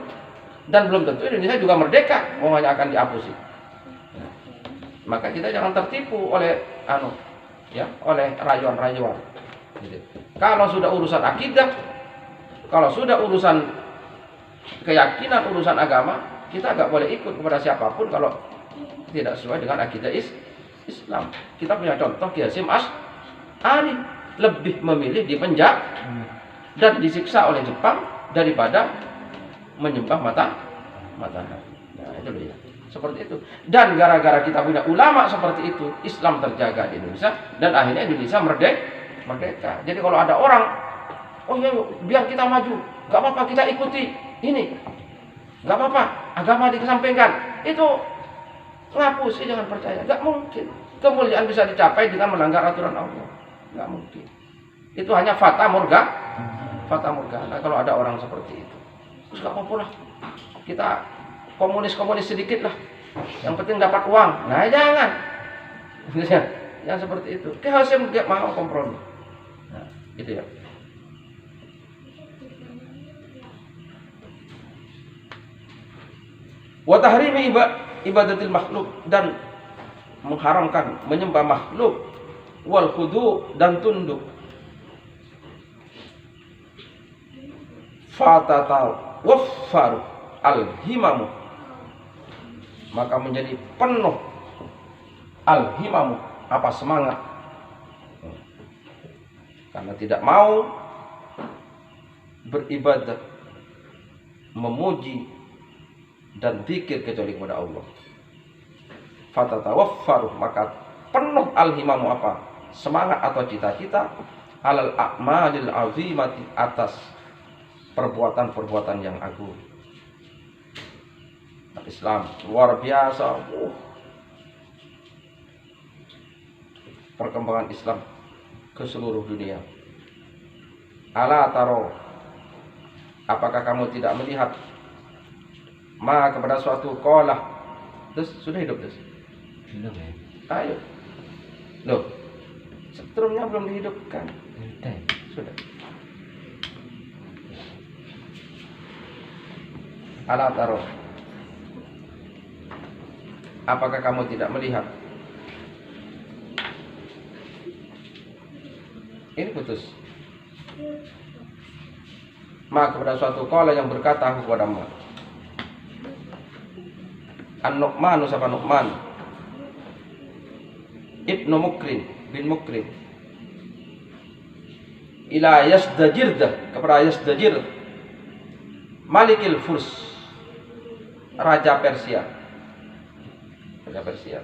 Dan belum tentu Indonesia juga merdeka, hanya akan dihapusi. Nah, maka kita jangan tertipu oleh oleh rayuan-rayuan. Gitu. Kalau sudah urusan akidah, kalau sudah urusan keyakinan, urusan agama, kita nggak boleh ikut kepada siapapun kalau tidak sesuai dengan akidah Islam. Kita punya contoh Ki Hasyim Asy'ari lebih memilih dipenjara dan disiksa oleh Jepang daripada menyembah matahari. Nah, itu loh ya. Seperti itu. Dan gara-gara kita punya ulama seperti itu, Islam terjaga di Indonesia dan akhirnya Indonesia merdeka. Jadi kalau ada orang, oh ya, biar kita maju, nggak apa-apa kita ikuti ini, nggak apa-apa, agama dikesampingkan, itu ngapus, jangan percaya, nggak mungkin. Kemuliaan bisa dicapai dengan melanggar aturan Allah, nggak mungkin. Itu hanya fata fata morgana kalau ada orang seperti itu. Terus nggak apa-apa lah, kita komunis sedikit lah, yang penting dapat uang. Nah jangan, jangan seperti itu. Kita harus mau kompromi. Nah, gitu ya. Wa tahrimi ibadatil makhluk, dan mengharamkan menyembah makhluk, wal khudu, dan tunduk. Fatatawaffar al-himamu, maka menjadi penuh al-himamu, apa semangat, karena tidak mau beribadah, memuji dan zikir kecuali kepada Allah. Fatatawaffaru, maka penuh al-himamu, apa semangat atau cita-cita, alal a'malil azimati, atas perbuatan-perbuatan yang agung. Islam luar biasa. Perkembangan Islam ke seluruh dunia. Ala taro, apakah kamu tidak melihat, ma kepada suatu kolah. Terus sudah hidup terus? Belum ya? Ayo. Loh, setrumnya belum dihidupkan. Sudah. Ala taro, apakah kamu tidak melihat? Ini putus. Ma kepada suatu qala, yang berkata kepada ma. An-Nu'man, siapa Nu'man? Ibnu Mukrin bin Mukrin. Ila Yazdajirdah, kepada Yazdajir, Malikil Furs, Raja Persia. Raja Persia.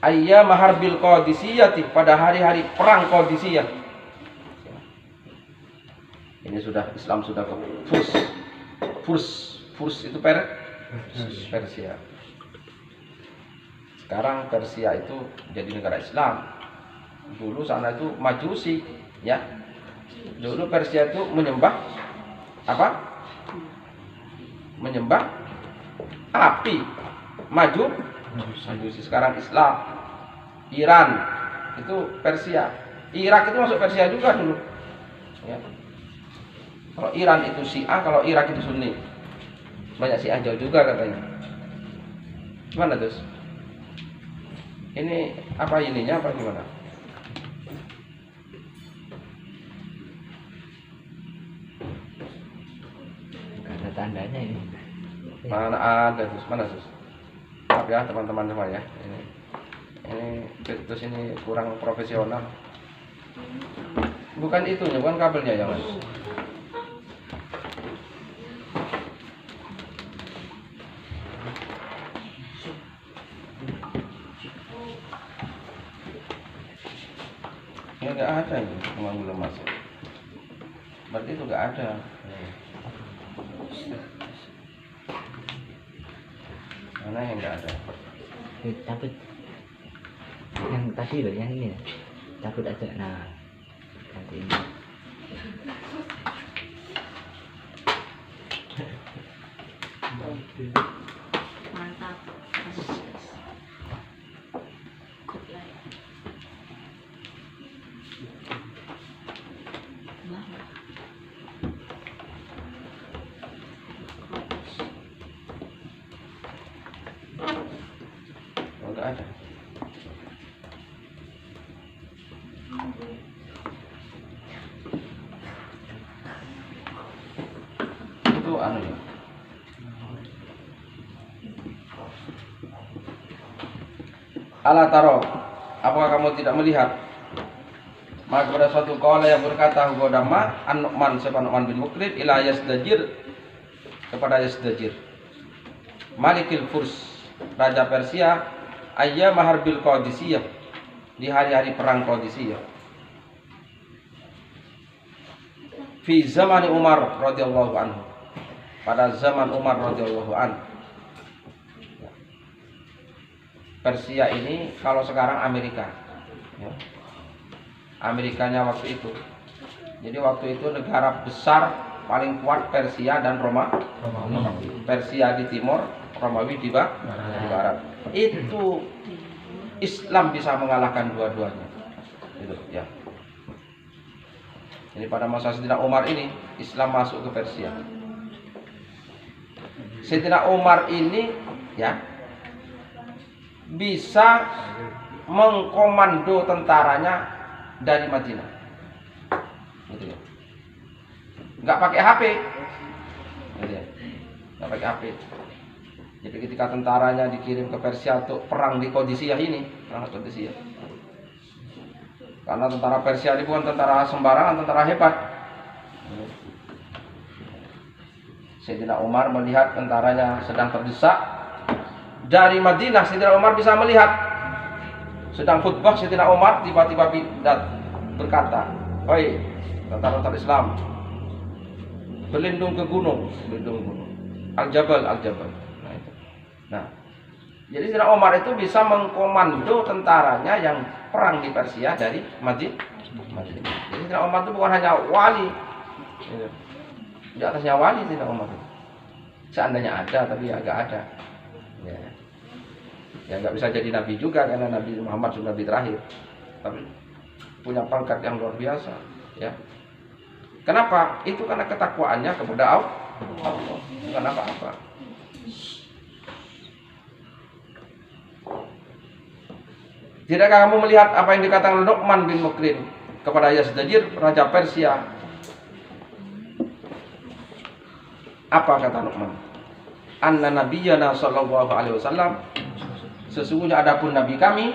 Ayyam harbil Qadisiyah, pada hari-hari perang Qadisiyah. Ini sudah Islam sudah ke Furs itu Persia. Sekarang Persia itu jadi negara Islam. Dulu sana itu Majusi, ya. Dulu Persia itu menyembah apa? Menyembah api. Majusi. Sekarang Islam. Iran itu Persia. Irak itu masuk Persia juga dulu. Ya. Kalau Iran itu Syiah, kalau Irak itu Sunni. Banyak Syiah jauh juga katanya. Gimana terus? Ini apa ininya apa gimana? Gak ada tandanya ini. Mana ada terus? Mana terus? Maaf ya teman-teman semua ya. Ini terus ini kurang profesional. Bukan itunya, bukan kabelnya yang mas. Ini nggak ada ini, memang belum masuk. Berarti itu nggak ada. Mana yang nggak ada? Cabut. Yang tadi loh, yang ini. Cabut aja. Nah, nanti ini. Mantap. Nggak ada. Itu anu ya. Ala taro, apakah kamu tidak melihat? Maka kepada suatu qala, yang berkata kepada ma An-Nu'man, siapa Nu'man bin Mukrin, ila Yazdajir, kepada Yazdajir, Malikil Furs, Raja Persia, ayyam harbil Qadisiyah, di hari-hari perang Qadisiyah. Fi zaman Umar radhiyallahu anhu, pada zaman Umar radhiyallahu anhu. Persia ini kalau sekarang Amerika. ya. Amerikanya waktu itu. Jadi waktu itu negara besar paling kuat Persia dan Romawi. Persia di timur, Romawi di barat. Itu Islam bisa mengalahkan dua-duanya. Gitu, ya. Jadi pada masa Sayyidina Umar ini Islam masuk ke Persia. Sayyidina Umar ini ya bisa mengkomando tentaranya dari Madinah. Gitu ya. Nggak pakai HP. Gitu ya. Nggak pakai HP. Jadi ketika tentaranya dikirim ke Persia untuk perang di Qadisiyah ini, perang Qadisiyah. Karena tentara Persia ini bukan tentara sembarangan, tentara hebat. Sayyidina Umar melihat tentaranya sedang terdesak. Dari Madinah Sayyidina Umar bisa melihat. Sedang khutbah Sayyidina Umar tiba-tiba berkata, "Oi, tentara Islam, berlindung ke gunung, berlindung ke gunung. Al-Jabal, Al-Jabal." Nah, jadi Sayyidina Umar itu bisa mengkomando tentaranya yang perang di Persia dari Madinah. Jadi Sayyidina Umar itu bukan hanya wali, di atasnya wali Sayyidina Umar. Seandainya ada, tapi ya agak ada. Ya nggak bisa jadi nabi juga karena Nabi Muhammad sudah nabi terakhir. Tapi punya pangkat yang luar biasa. Ya. Kenapa? Itu karena ketakwaannya kepada Allah. Bukan apa-apa. Tidakkah kamu melihat apa yang dikatakan Nu'man bin Mukrin kepada Yazdajir, raja Persia? Apa kata Nu'man? Anna nabiyyana sallallahu alaihi wasallam, sesungguhnya adapun nabi kami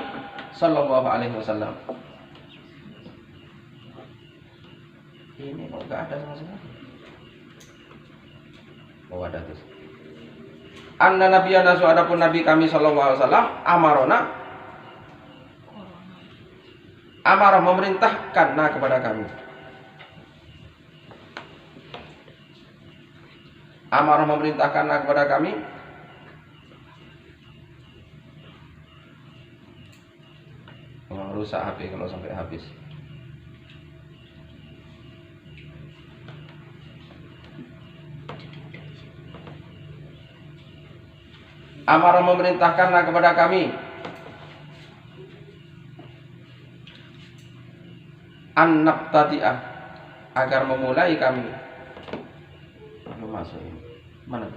sallallahu alaihi wasallam. Ini kok enggak ada sama sekali. Oh ada tuh. Anna nabiyyana adapun nabi kami sallallahu alaihi wasallam amarah memerintahkan kepada kami. Amarah memerintahkan kepada kami rusak HP kalau sampai habis. Amarah memerintahkan kepada kami an-nab tadi'ah, agar memulai kami. Masuk ini. Mana?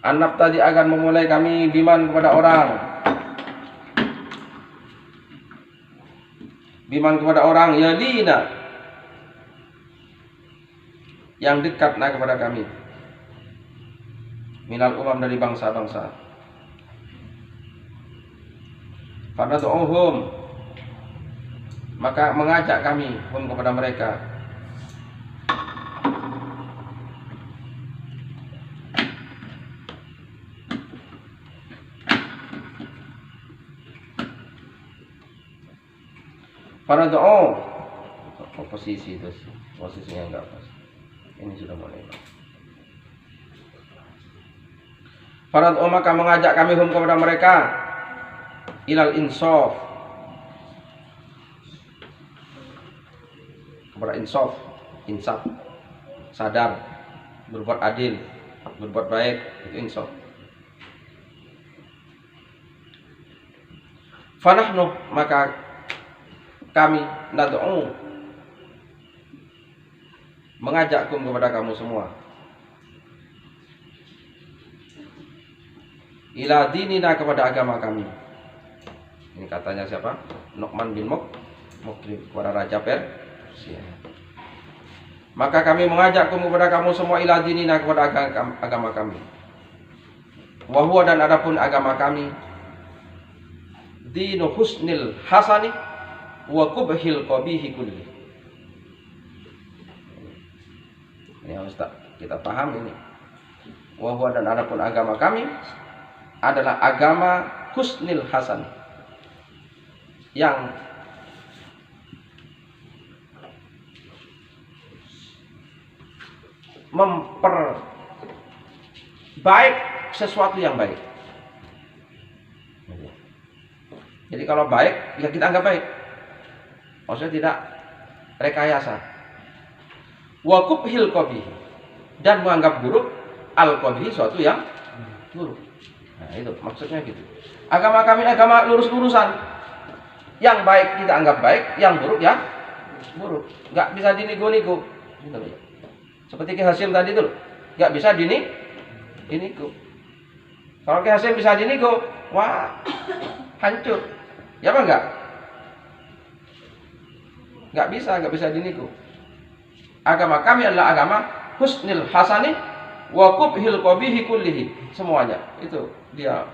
An-nab tadi agar memulai kami biman kepada orang. Biman kepada orang yalina, yang dekat kepada kami. Minal umam, dari bangsa-bangsa. Pada tu'uhum, maka mengajak kami kepada mereka. Pada tu'uh, posisi itu, posisinya enggak pas. Ini sudah mulai. Pada tu'uh, maka mengajak kami kepada mereka. Ilal insaf, kepada insaf, sadar, berbuat adil, berbuat baik, itu insaf. Fanahnu, maka kami nad'u, mengajakkum kepada kamu semua, ila dinina, kepada agama kami. Ini katanya siapa? Nu'man bin Mukrin kepada Raja Persia. Maka kami mengajakku kepada kamu semua ila dinina, kepada agama kami. Wa huwa, dan adapun agama kami, dinu husnil hasani wa kubhil qabihi kulli. Ini harus kita paham ini. Wa huwa, dan adapun agama kami adalah agama husnil hasan, yang memperbaik sesuatu yang baik. Jadi kalau baik, ya kita anggap baik. Maksudnya tidak rekayasa. Wa kubhil qabih, dan menganggap buruk al-qabih, suatu yang buruk. Nah, itu maksudnya gitu. Agama kami agama lurus-lurusan. Yang baik kita anggap baik, yang buruk ya buruk. Enggak bisa dinego-nego. Gitu loh. Seperti Ki Hasyim tadi itu, enggak bisa dinego. Kalau Ki Hasyim bisa dinego, wah, hancur. Ya apa enggak? Enggak bisa dinego. Agama kami adalah agama husnil hasani wa qubhil qabihi kullihi. Semuanya. Itu dia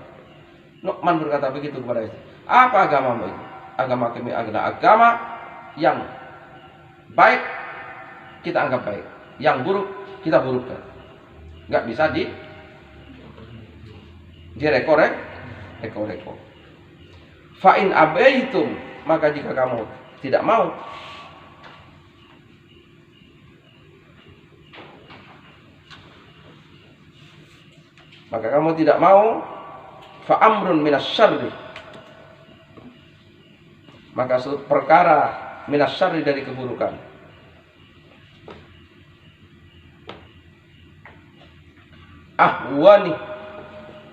Nu'man berkata begitu kepada itu. Apa agamamu itu? Agama kami adalah agama yang baik kita anggap baik, yang buruk kita burukkan. Enggak bisa direko-reko. Fa in abaitum, maka jika kamu tidak mau, maka kamu tidak mau, fa amrun minas syarri, maka suatu perkara minas syarri dari keburukan.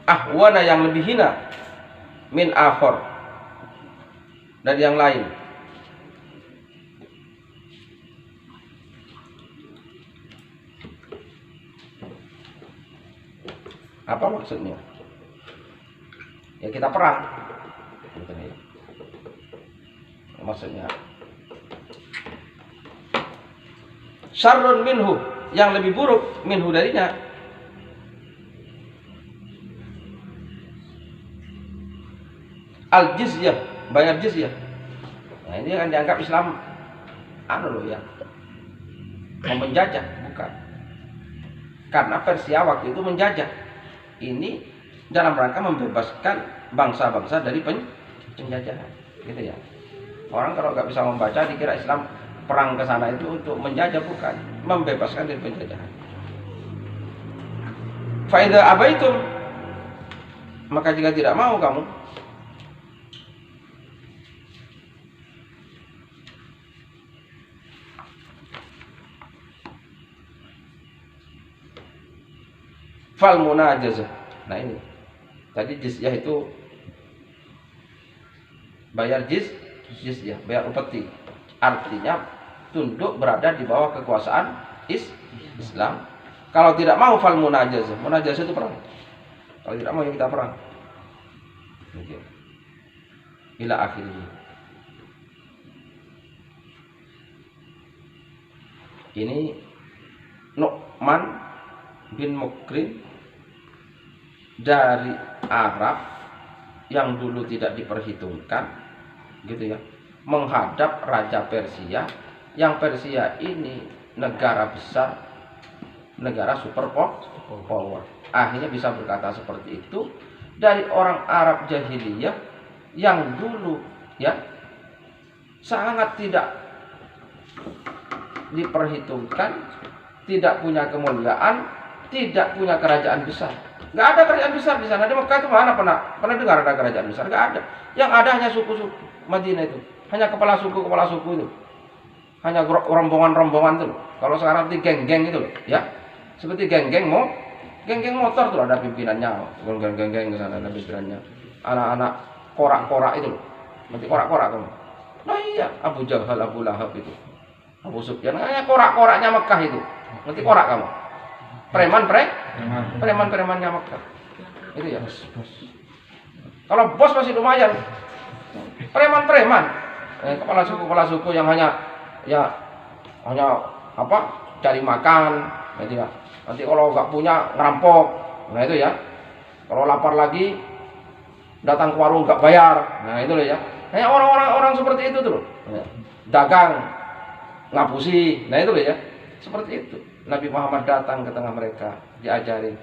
Ahwana yang lebih hina min akhor, dari yang lain. Apa maksudnya? Ya kita perang. Maksudnya syarrun minhu, yang lebih buruk minhu darinya. Al-jizyah, bayar jizyah. Nah, ini kan dianggap Islam ya, mau menjajah, bukan. Karena Persia waktu itu menjajah. Ini dalam rangka membebaskan bangsa-bangsa dari penjajahan, gitu ya. Orang kalau nggak bisa membaca dikira Islam perang ke sana itu untuk menjajah, bukan, membebaskan dari penjajahan. Fa idza abaitum, maka jika tidak mau kamu, fal munajazah. Nah ini tadi jizyah itu bayar jizyah, bayar upeti. Artinya tunduk, berada di bawah kekuasaan Islam. Kalau tidak mau fal munajazah. Munajazah itu perang. Kalau tidak mau ya kita perang. Ila akhirnya. Ini Nu'man bin Mukrim dari Arab yang dulu tidak diperhitungkan, gitu ya, menghadap Raja Persia, yang Persia ini negara besar, negara super power. Akhirnya bisa berkata seperti itu dari orang Arab jahiliyah yang dulu ya sangat tidak diperhitungkan, tidak punya kemuliaan, tidak punya kerajaan besar. Nggak ada kerajaan besar di sana. Di Mekah itu mana pernah dengar ada kerajaan besar? Nggak ada. Yang ada hanya suku-suku Madinah itu. Hanya kepala suku itu. Hanya rombongan-rombongan itu. Kalau sekarang itu geng-geng itu loh, ya. Seperti geng-geng motor tuh ada pimpinannya. Geng-geng ke sana ada pimpinannya. Anak-anak korak-korak itu loh. Nanti korak-korak kamu. Nah iya, Abu Jahal, Abu Lahab itu. Abu Sufyan, hanya korak-koraknya Mekah itu. Nanti korak kamu. Preman-premannya Mekah. Itu ya. Kalau bos masih lumayan. Preman-preman. Kepala suku yang hanya apa? Cari makan, gitu ya. Nanti kalau nggak punya ngerampok. Nah itu ya. Kalau lapar lagi datang ke warung nggak bayar. Nah itu loh ya. Hanya orang-orang seperti itu tuh loh. Dagang ngapusi. Nah itu loh ya. Seperti itu. Nabi Muhammad datang ke tengah mereka, diajarin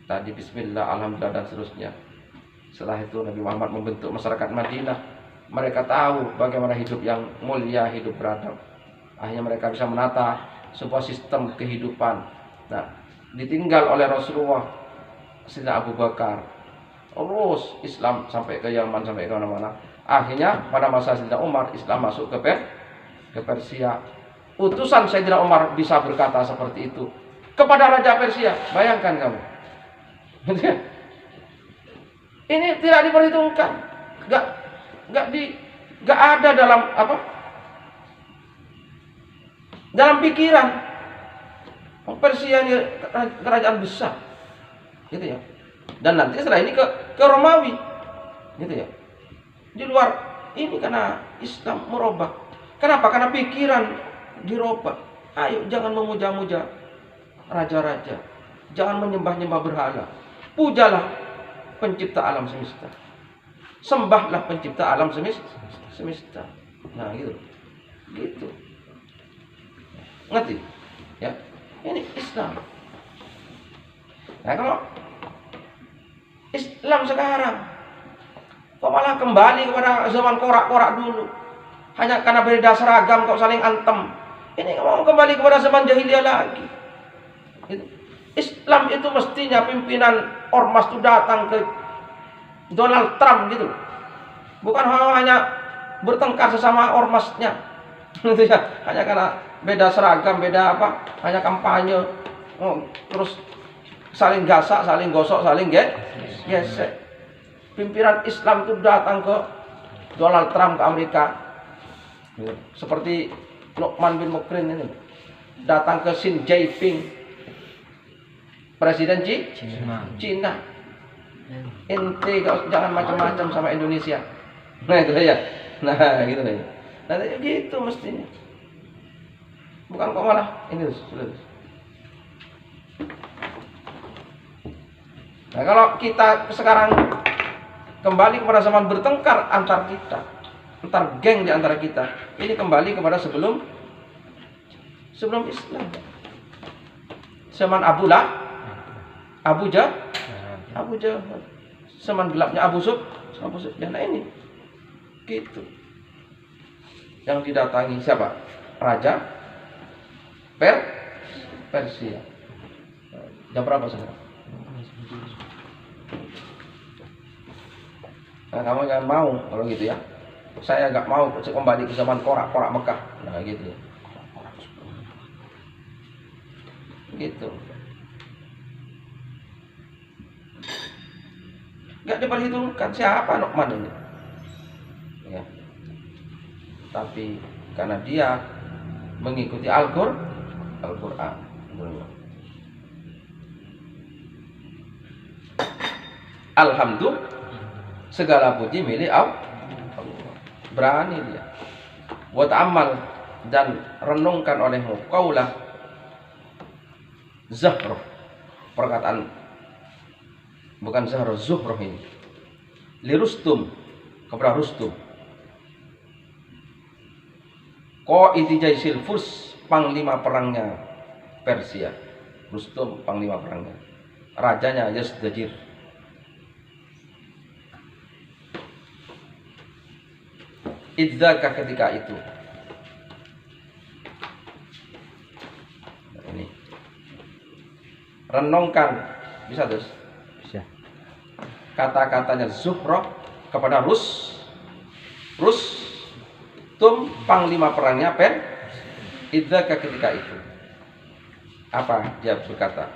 tadi bismillah, alhamdulillah dan seterusnya. Setelah itu Nabi Muhammad membentuk masyarakat Madinah. Mereka tahu bagaimana hidup yang mulia, hidup beradab. Akhirnya mereka bisa menata sebuah sistem kehidupan. Nah, ditinggal oleh Rasulullah Sayyidina Abu Bakar, terus Islam sampai ke Yaman, sampai ke mana-mana. Akhirnya pada masa Sayyidina Umar, Islam masuk ke Persia. Utusan Sayyidina Umar bisa berkata seperti itu kepada Raja Persia. Bayangkan kamu. Ini tidak diperhitungkan, nggak ada dalam apa? Dalam pikiran. Persia ini kerajaan besar, gitu ya. Dan nanti setelah ini ke Romawi, gitu ya. Di luar ini karena Islam merubah. Kenapa? Karena pikiran dirubah. Ayo jangan memuja-muja raja-raja, jangan menyembah-nyembah berhala. Pujalah pencipta alam semesta. Sembahlah pencipta alam semesta. Nah, gitu. Gitu. Ngerti? Ya. Ini Islam. Nah, kalau Islam sekarang kok malah kembali kepada zaman korak-korak dulu. Hanya karena beda seragam kok saling antem. Ini mau kembali kepada zaman jahiliyah lagi. Islam itu mestinya pimpinan ormas itu datang ke Donald Trump gitu. Bukan hanya bertengkar sesama ormasnya. Hanya karena beda seragam, beda apa? Hanya kampanye. Terus saling gasak, saling gosok, saling gesek. Pimpinan Islam itu datang ke Donald Trump ke Amerika. Seperti Nu'man bin Mukrin ini. Datang ke Xi Jinping, Presiden Cina. Ente jangan macam-macam sama Indonesia. Nah itu ya. Nah gitu nih. Nah gitu mestinya. Bukan kok malah ini sudah. Nah kalau kita sekarang kembali kepada zaman bertengkar antar kita, antar geng di antara kita, ini kembali kepada sebelum Islam. Zaman Abu Jahal, zaman gelapnya Abu Sufyan. Nah ini, gitu. Yang didatangi siapa? Raja Persia. Jam berapa sekarang? Nah, kamu jangan mau kalau gitu ya. Saya nggak mau kembali ke zaman korak-korak Mekah. Nah gitu ya. Gitu. Nggak diperhitungkan siapa Nu'man ini. Ya. Tapi karena dia mengikuti Al-Qur'an. Alhamdulillah, segala puji milik Allah. Berani dia. Wa ta'ammal, dan renungkan olehmu qaulah Zahroh, perkataan bukan Zahroh, Zuhroh ini. Li Rustum, kepada Rustum. Qaidi Jaisil Furs, panglima perangnya Persia. Rustum panglima perangnya. Rajanya Yazdajir. Idzaka, ketika itu. Nah, ini. Renungkan, bisa terus? Bisa. Kata-katanya Zuhroh kepada Rustum panglima perangnya Idzaka, ketika itu. Apa dia berkata?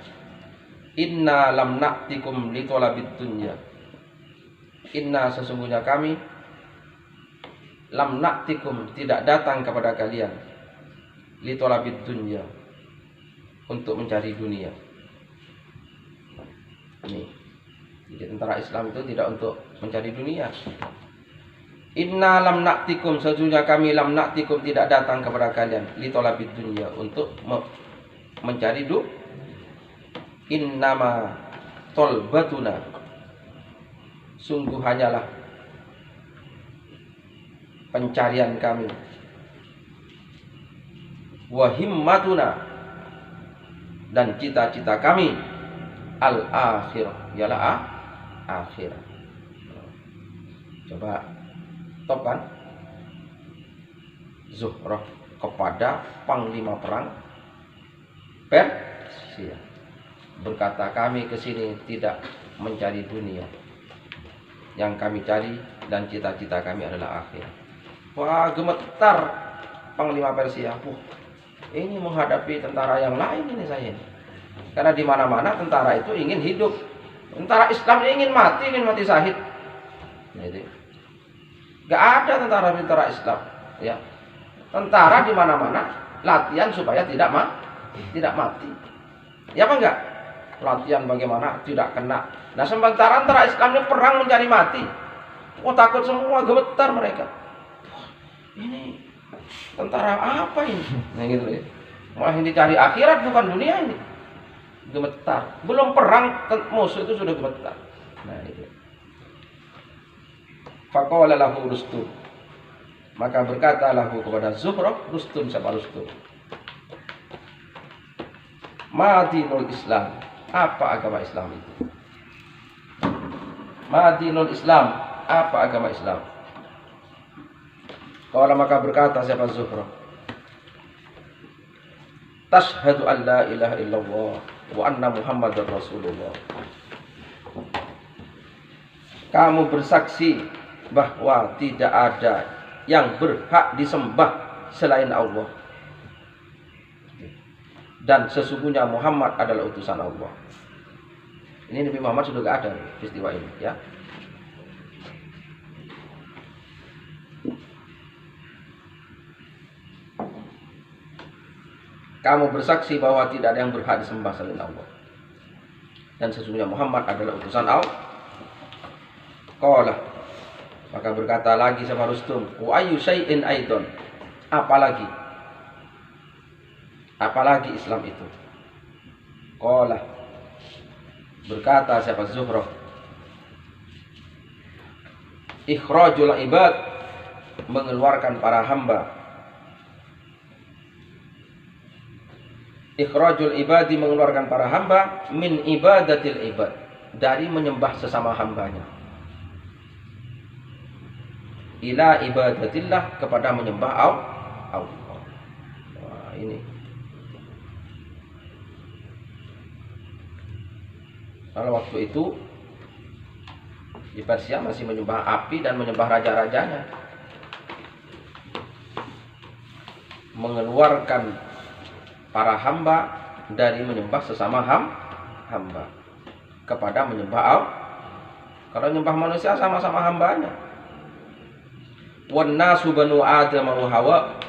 Inna lam na'tikum li thalabid dunya. Inna, sesungguhnya kami, lam na'tikum, tidak datang kepada kalian, li thalabid dunya, untuk mencari dunia. Ini. Jadi tentara Islam itu tidak untuk mencari dunia. Inna lam na'tikum, sesungguhnya kami, lam na'tikum, tidak datang kepada kalian, li thalabid dunya, untuk mencari innama tolbatuna, sungguh hanyalah pencarian kami, wa himmatuna, dan cita-cita kami, al-akhirah, ialah akhirat. Coba top kan? Zuhroh kepada panglima perang Persia. berkata, kami ke sini tidak mencari dunia. Yang kami cari dan cita-cita kami adalah akhirat. Wah, gemetar Panglima Persia. Ini menghadapi tentara yang lain ini saya. Karena di mana-mana tentara itu ingin hidup. Tentara Islam ingin mati syahid. Jadi, gak ada tentara Islam. Ya, tentara di mana-mana latihan supaya tidak mati. Ya apa enggak? Latihan bagaimana tidak kena. Nah, sementara tentara Islam ini perang mencari mati. Takut semua, gemetar mereka. Ini tentara apa ini? Nah gitu ya. Malah yang dicari akhirat bukan dunia ini. Gemetar. Belum perang musuh itu sudah gemetar. Nah itu. Faqala lahu Rustum. Maka berkata lahu kepada Zuhra, Rustum siapa Rustum? Ma dinul Islam. Apa agama Islam itu? Ma dinul Islam. Apa agama Islam? Qala maka berkata siapa Zuhra, tashhadu an la ilaha illallah wa anna Muhammadar Rasulullah. Kamu bersaksi bahwa tidak ada yang berhak disembah selain Allah, dan sesungguhnya Muhammad adalah utusan Allah. Ini Nabi Muhammad sudah gak ada peristiwa ini ya. Kamu bersaksi bahwa tidak ada yang berhak disembah selain Allah, dan sesungguhnya Muhammad adalah utusan Allah. Qala maka berkata lagi sama Rustum, wa ayyu syai'in aidon. Apalagi Islam itu? Qala berkata siapa Zuhra, ikhrajul ibad, mengeluarkan para hamba. Ikhrajul ibadi, mengeluarkan para hamba, min ibadatil ibad, dari menyembah sesama hambanya, ila ibadatillah, kepada menyembah Allah. Wah, ini kalau waktu itu di Persia masih menyembah api dan menyembah raja-rajanya. Mengeluarkan para hamba dari menyembah sesama hamba kepada menyembah Allah. Kalau menyembah manusia sama-sama hambanya. Wan nasu banu Adam wa Hawa,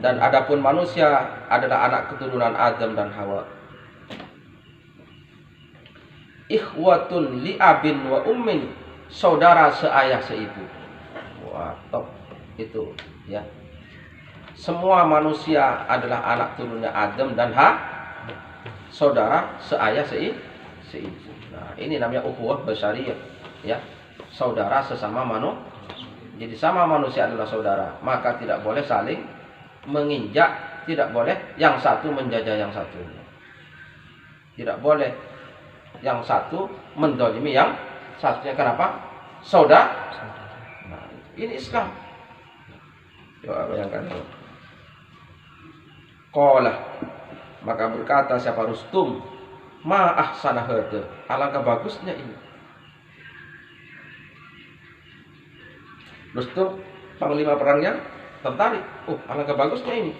dan adapun manusia adalah anak keturunan Adam dan Hawa. Ikhwatun li abin wa ummin, saudara seayah seibu. Wah, top itu ya. Semua manusia adalah anak turunnya Adam dan saudara seayah seibu. Nah, ini namanya ukhuwah basyariyah ya. Saudara sesama manusia. Jadi sama manusia adalah saudara, maka tidak boleh saling menginjak, tidak boleh yang satu menjajah yang satunya. Tidak boleh yang satu mendolimi yang satunya. Kenapa? Saudara. Nah, ini Islam. Coba bayangkan. Qala maka berkata siapa Rustum, ma ahsana hada, alangkah bagusnya ini. Rustum panglima perangnya tertarik. Alangkah bagusnya ini.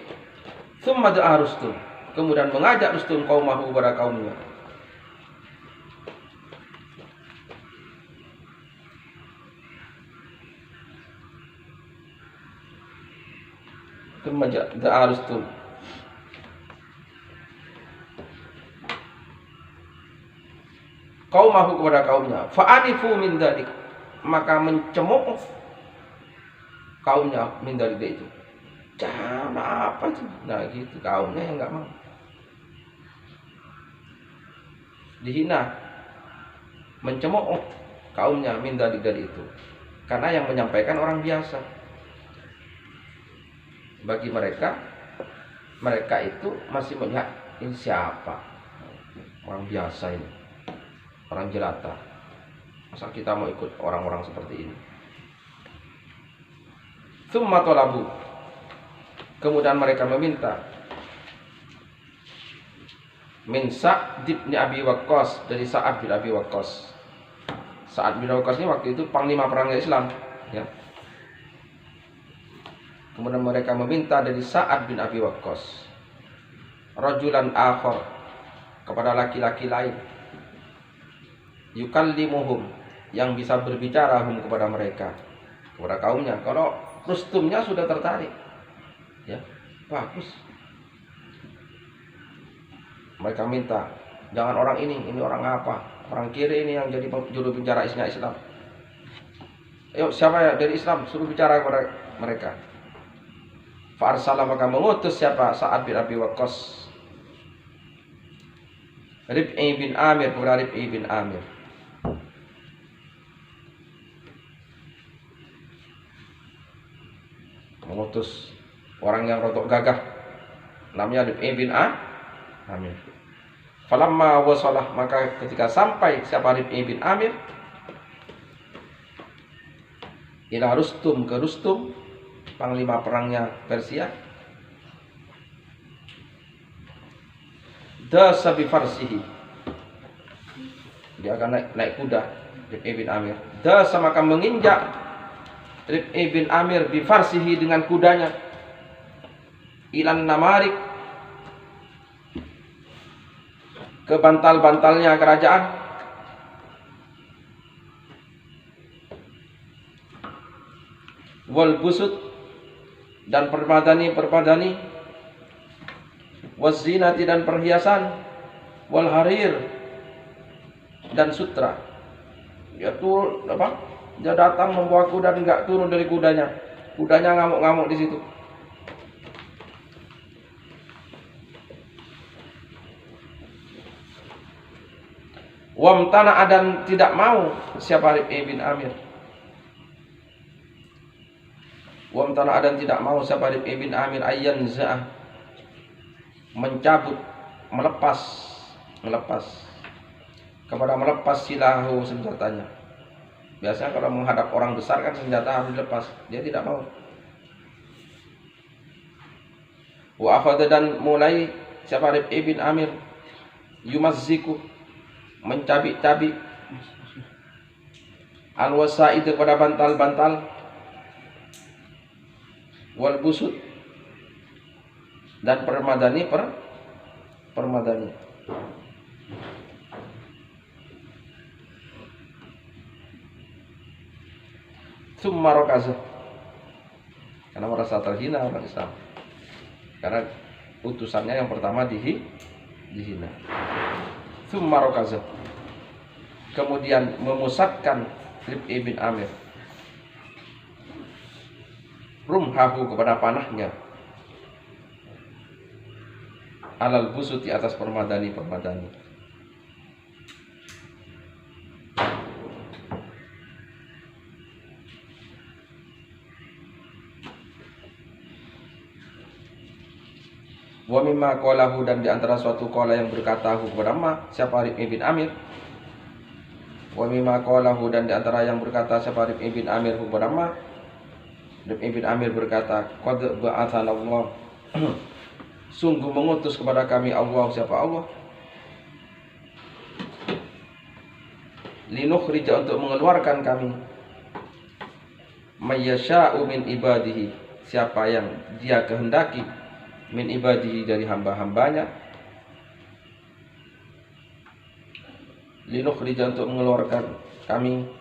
Tsumma da'a Rustum, kemudian mengajak Rustum qaumahu, kepada kaumnya. Tsumma da'a Rustum, qaumahu, kepada kaumnya. Fa'anifu min dzalik, maka mencemooh kaumnya min dzalik itu. Jangan apa itu. Nah gitu, kaumnya yang enggak mau. Dihina, mencemooh kaumnya min dzalik dari itu. Karena yang menyampaikan orang biasa. Bagi mereka itu masih melihat ini siapa? Orang biasa ini. Orang jelata. Masa kita mau ikut orang-orang seperti ini? Tsumma talabu, kemudian mereka meminta min Sa'd bin Abi Waqqas, dari Sa'ad bin Abi Waqqas. Sa'ad bin Abi Waqqas ini waktu itu panglima perangnya Islam, ya. Kemudian mereka meminta dari Sa'ad bin Abi Waqqas rajulan akhar, kepada laki-laki lain, yukallimuhum, yang bisa berbicara hum kepada mereka, kepada kaumnya. Kalau Rustumnya sudah tertarik, ya bagus. Mereka minta, jangan orang ini orang apa? Orang kiri ini yang jadi juru bicara Islam. Ayo, siapa ya dari Islam, suruh bicara kepada mereka. Fa'arsala, maka mengutus siapa? Sa'ad bin Abi Waqqas Rib'i bin Amir, kepada Rib'i bin Amir. Mengutus orang yang rotok gagah, namanya Rib'i bin Amir. Falamma wasalah, maka ketika sampai siapa Rib'i bin Amir ila Rustum, ke Rustum, panglima perangnya Persia, dasa bi farsihi, dia akan naik kuda, Rib'i bin Amir. Dasa, maka menginjak Rib'i bin Amir bi farsihi, dengan kudanya, ilan namarik, ke bantal-bantalnya kerajaan, wal busut, dan permadani, wazinati, dan perhiasan, wal harir, dan sutra. Dia datang membawa kuda dan enggak turun dari kudanya. Kudanya ngamuk-ngamuk di situ. Wamtana, dan tidak mau siapa Rib'i bin Amir. Wamtana, dan tidak mau siapa Rib'i bin Amir ayyan za'ah, mencabut, melepas silahu, senjatanya. Biasanya kalau menghadap orang besar kan senjata harus dilepas. Dia tidak mau. Wa akhadha, dan mulai siapa Rib'i bin Amir yumazziku, mencabik-cabik, al-wasa'id, kepada bantal-bantal, wal busut, dan permadani. Tsumma rakaza, karena merasa terhina orang Islam, karena utusannya yang pertama dihina. Tsumma rakaza, kemudian memusatkan Rib'i bin Amir rumhahu, kepada panahnya, alal busut, di atas permadani. Wa mimma qalahu, dan di antara suatu qala yang berkata kepada siapa Rib'i bin Amir. Wa mimma qalahu, dan di antara yang berkata siapa Rib'i bin Amir kepada Rib'i bin Amir berkata, qad ba'athana Allah, sungguh mengutus kepada kami Allah, siapa Allah, linukhrija, untuk mengeluarkan kami, mayyasha'u min ibadihi, siapa yang dia kehendaki, min ibadihi, dari hamba-hambanya, linukhrija, untuk mengeluarkan kami,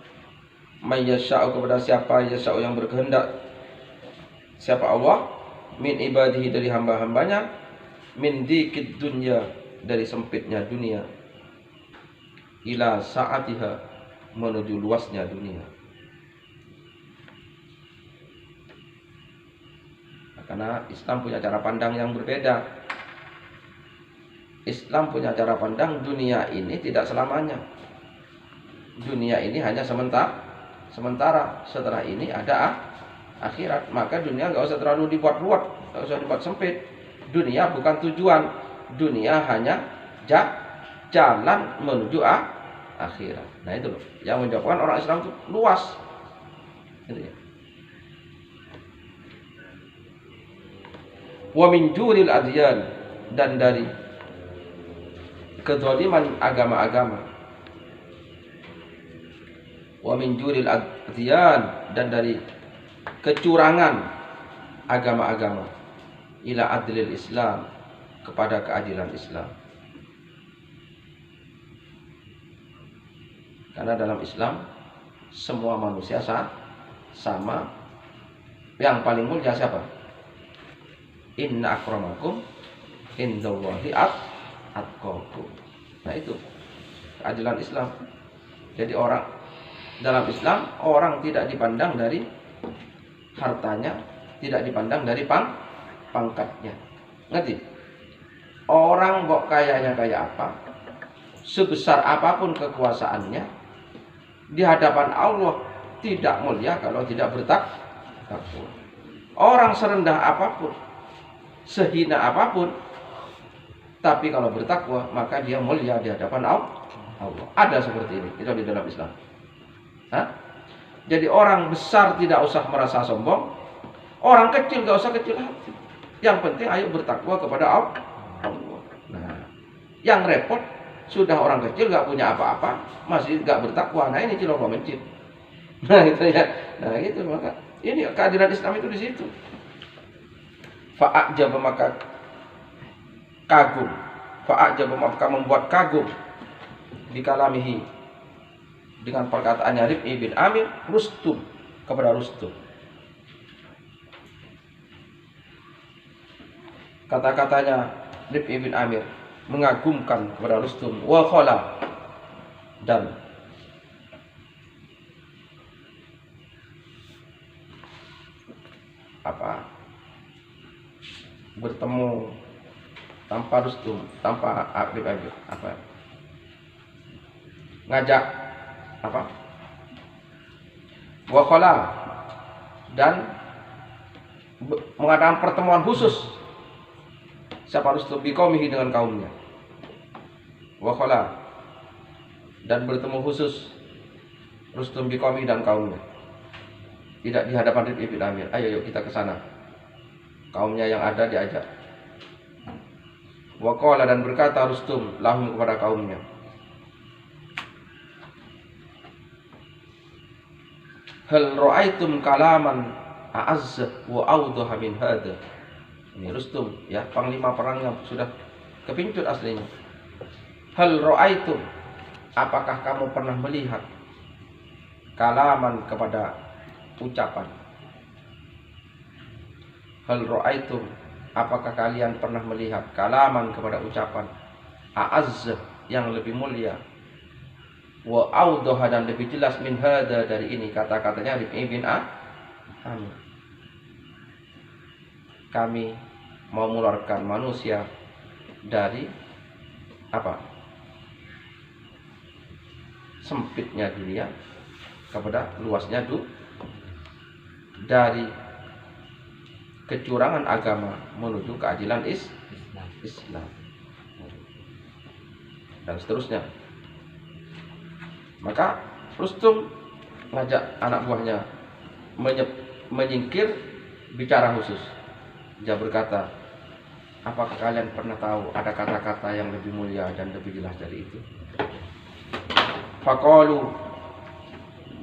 mayyasha'u, kepada siapa yasha'u, yang berkehendak, siapa Allah, min ibadihi, dari hamba-hambanya, min dikid dunya, dari sempitnya dunia, ila sa'atiha, menuju luasnya dunia. Karena Islam punya cara pandang yang berbeda. Islam punya cara pandang, dunia ini tidak selamanya. Dunia ini hanya sementara. Setelah ini ada akhirat. Maka dunia nggak usah terlalu dibuat luas, nggak usah dibuat sempit. Dunia bukan tujuan. Dunia hanya jalan menuju akhirat. Nah itu loh yang menyebabkan orang Islam itu luas. Gitu ya. Wa min juril adyan, dan dari kezaliman agama-agama, wa min juril adyan, dan dari kecurangan agama-agama, ila adlil Islam, kepada keadilan Islam. Karena dalam Islam semua manusia sama. Yang paling mulia siapa? Inna akramakum indallahi atqakum. Nah itu keadilan Islam. Jadi orang dalam Islam, orang tidak dipandang dari hartanya, tidak dipandang dari pangkatnya. Ngerti? Orang kok kayanya kayak apa, sebesar apapun kekuasaannya, di hadapan Allah tidak mulia kalau tidak bertakwa. Orang serendah apapun, sehina apapun, tapi kalau bertakwa maka dia mulia di hadapan Allah. Ada seperti ini, itu di dalam Islam. Hah? Jadi orang besar tidak usah merasa sombong, orang kecil gak usah kecil hati. Yang penting ayo bertakwa kepada Allah. Nah, yang repot sudah orang kecil gak punya apa-apa, masih gak bertakwa. Nah ini ciloko mencit. Nah itu ya. Nah gitu, maka ini keadilan Islam itu di situ. Fa'ajab, maka kagum. Fa'ajab, maka membuat kagum bikalamihi, dengan perkataannya Rib'i bin Amir, Rustum, kepada Rustum. Kata-katanya Rib'i bin Amir mengagumkan kepada Rustum. Wa khala, dan bertemu tanpa Rustum, tanpa Rib'i ngajak wa khala, dan mengadakan pertemuan khusus. Siapa Rustum? Biqaumihi, dengan kaumnya. Wa khala, dan bertemu khusus Rustum biqaumihi, dan kaumnya. Tidak di hadapan Rib'i bin Amir. Ayo yuk kita ke sana. Kaumnya yang ada diajak. Wa qala, dan berkata Rustum lahum, kepada kaumnya, hal ra'aitum kalaman a'azza wa awdaha min hada. Ini Rustum ya, panglima perang yang sudah kepincut aslinya. Hal ra'aitum, apakah kamu pernah melihat kalaman, kepada ucapan. Hal ra'aitum, apakah kalian pernah melihat kalaman, kepada ucapan, a'azza, yang lebih mulia, wa awdaha, dan lebih jelas, min hada, dari ini, kata-katanya Rib'i bin Amir. Kami mau mengeluarkan manusia dari sempitnya dunia kepada luasnya dari kecurangan agama menuju keadilan Islam, dan seterusnya. Maka Rustum ngajak anak buahnya menyingkir, bicara khusus. Dia berkata, apakah kalian pernah tahu ada kata-kata yang lebih mulia dan lebih jelas dari itu? Faqalu,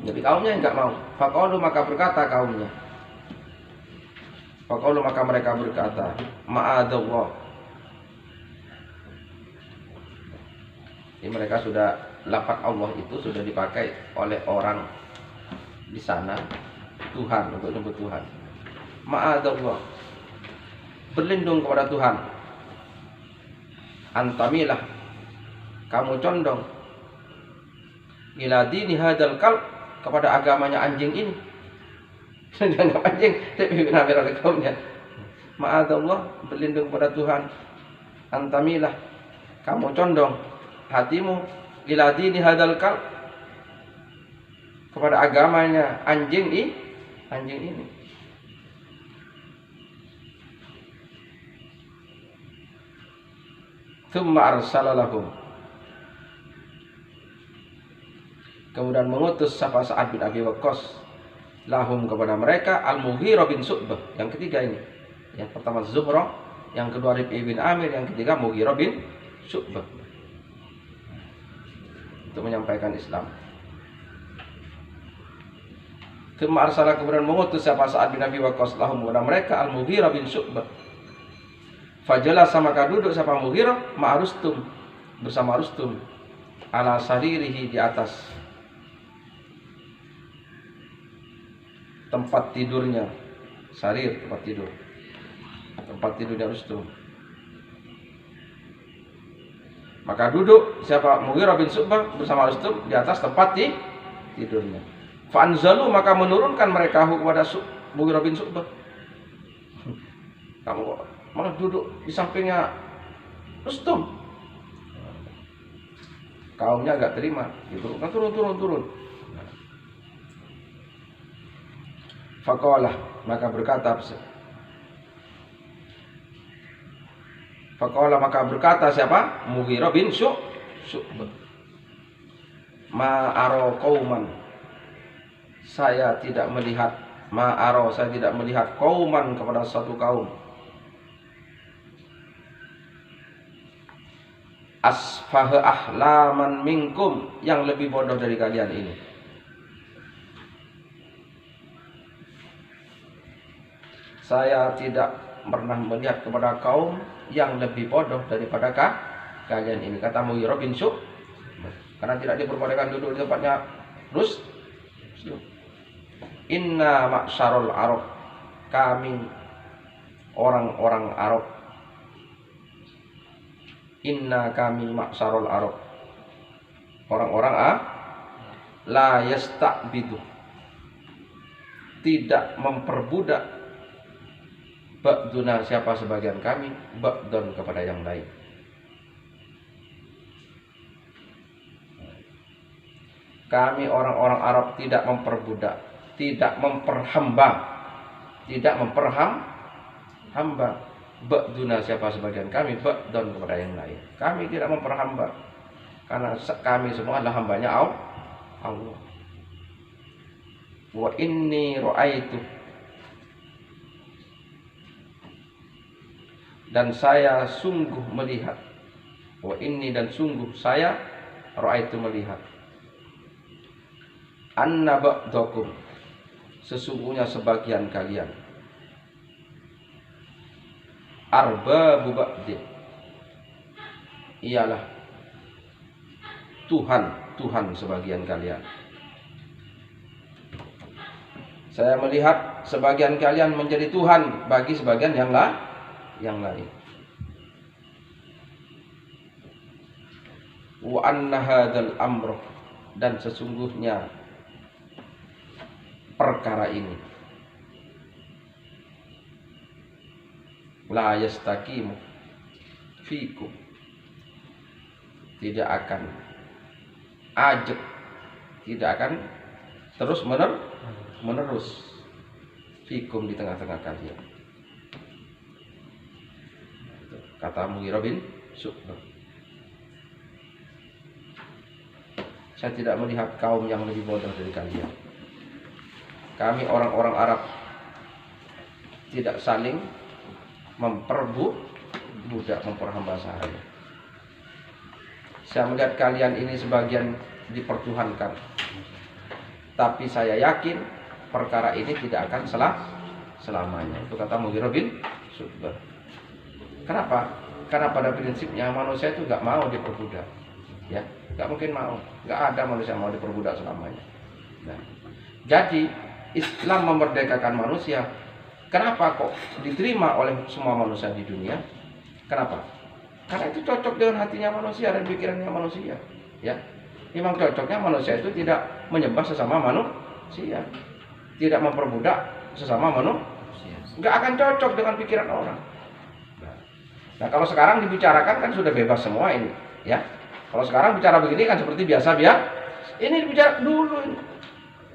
jadi kaumnya enggak mau. Faqalu, maka berkata kaumnya. Faqalu, maka mereka berkata, ma'adallah. Ini mereka sudah, lafaz Allah itu sudah dipakai oleh orang di sana, Tuhan, untuk nyebut Tuhan. Ma'adallah, berlindung kepada Tuhan. Antamilah, kamu condong, ila dini hadal kalb, kepada agamanya anjing ini. Dianggap anjing, tapi Nabi oleh kaumnya. Ma'adallah, berlindung kepada Tuhan. Antamilah, kamu condong hatimu, ila dini hadal kalb, kepada agamanya anjing ini. Tsumma arsala lahum, kemudian mengutus Sa'ad bin Abi Waqqas lahum, kepada mereka, Al-Mughirah bin Syu'bah. Yang ketiga ini, yang pertama Zuhrah, yang kedua Rib'i bin Amir, yang ketiga Mughirah bin Syu'bah. untuk menyampaikan Islam. Tsumma arsala, kemudian mengutus siapa Sa'ad bin Abi Waqqas lahum kepada mereka Al-Mughirah bin Syu'bah. Fajalasa, maka duduk siapa Mughirah ma'a Rustum, bersama Rustum, ala saririhi, di atas tempat tidurnya. Sarir, tempat tidur, tempat tidurnya Rustum. Maka duduk siapa Mughirah bin Syu'bah bersama Rustum di atas tempat tidurnya. Fa'anzalu, maka menurunkan mereka kepada Mughirah bin Syu'bah. Kamu malah duduk di sampingnya Rustum. Kaumnya agak terima, diturunkan, turun. Faqalah, maka berkata siapa? Mughirah bin Syu'bah. Ma'aro qauman, saya tidak melihat qauman, kepada satu kaum, asfaha ahlaman minkum, yang lebih bodoh dari kalian ini. Saya tidak pernah melihat kepada kaum yang lebih bodoh daripada kalian ini, kata Mughirah bin Syu'bah, karena tidak diperbolehkan duduk di tempatnya Rustum. Inna ma'syarul Arab, kami orang-orang Arab. Inna, kami ma'syarul Arab, orang-orang la yasta'bidu, tidak memperbudak, ba'duna, siapa sebagian kami, ba'dun, kepada yang lain. Kami orang-orang Arab tidak memperbudak, tidak memperhamba, ba'duna, siapa sebagian kami, ba'dun, kepada yang lain. Kami tidak memperhamba, karena kami semua adalah hambanya Allah. Wa inni ra'aitu, dan saya sungguh melihat. Wa inni, dan sungguh saya, ra'aitu, melihat. Anna ba'dakum, sesungguhnya sebagian kalian, arbabu ba'din, ialah Tuhan sebagian kalian. Saya melihat sebagian kalian menjadi Tuhan bagi sebagian yang lain. Wa anna hadzal amr, dan sesungguhnya perkara ini, la yastaqimu fikum, tidak akan ajak, tidak akan terus menerus fikum, di tengah-tengah kalian, kata Mughirah bin Syu'bah. Saya tidak melihat kaum yang lebih bodoh dari kalian. Kami orang-orang Arab tidak saling memperhamba sahaya. Saya melihat kalian ini sebagian dipertuhankan, tapi saya yakin perkara ini tidak akan selamanya. Itu kata Mughirah bin Syu'bah. Kenapa? Karena pada prinsipnya manusia itu nggak mau diperbudak, ya, nggak mungkin mau, nggak ada manusia mau diperbudak selamanya. Nah, jadi Islam memerdekakan manusia. Kenapa kok diterima oleh semua manusia di dunia? Kenapa? Karena itu cocok dengan hatinya manusia dan pikirannya manusia. Ya, memang cocoknya manusia itu tidak menyembah sesama manusia, tidak memperbudak sesama manusia. Nggak akan cocok dengan pikiran orang. Nah, kalau sekarang dibicarakan kan sudah bebas semua ini, ya. Kalau sekarang bicara begini kan seperti biasa. Ini dibicara dulu ini.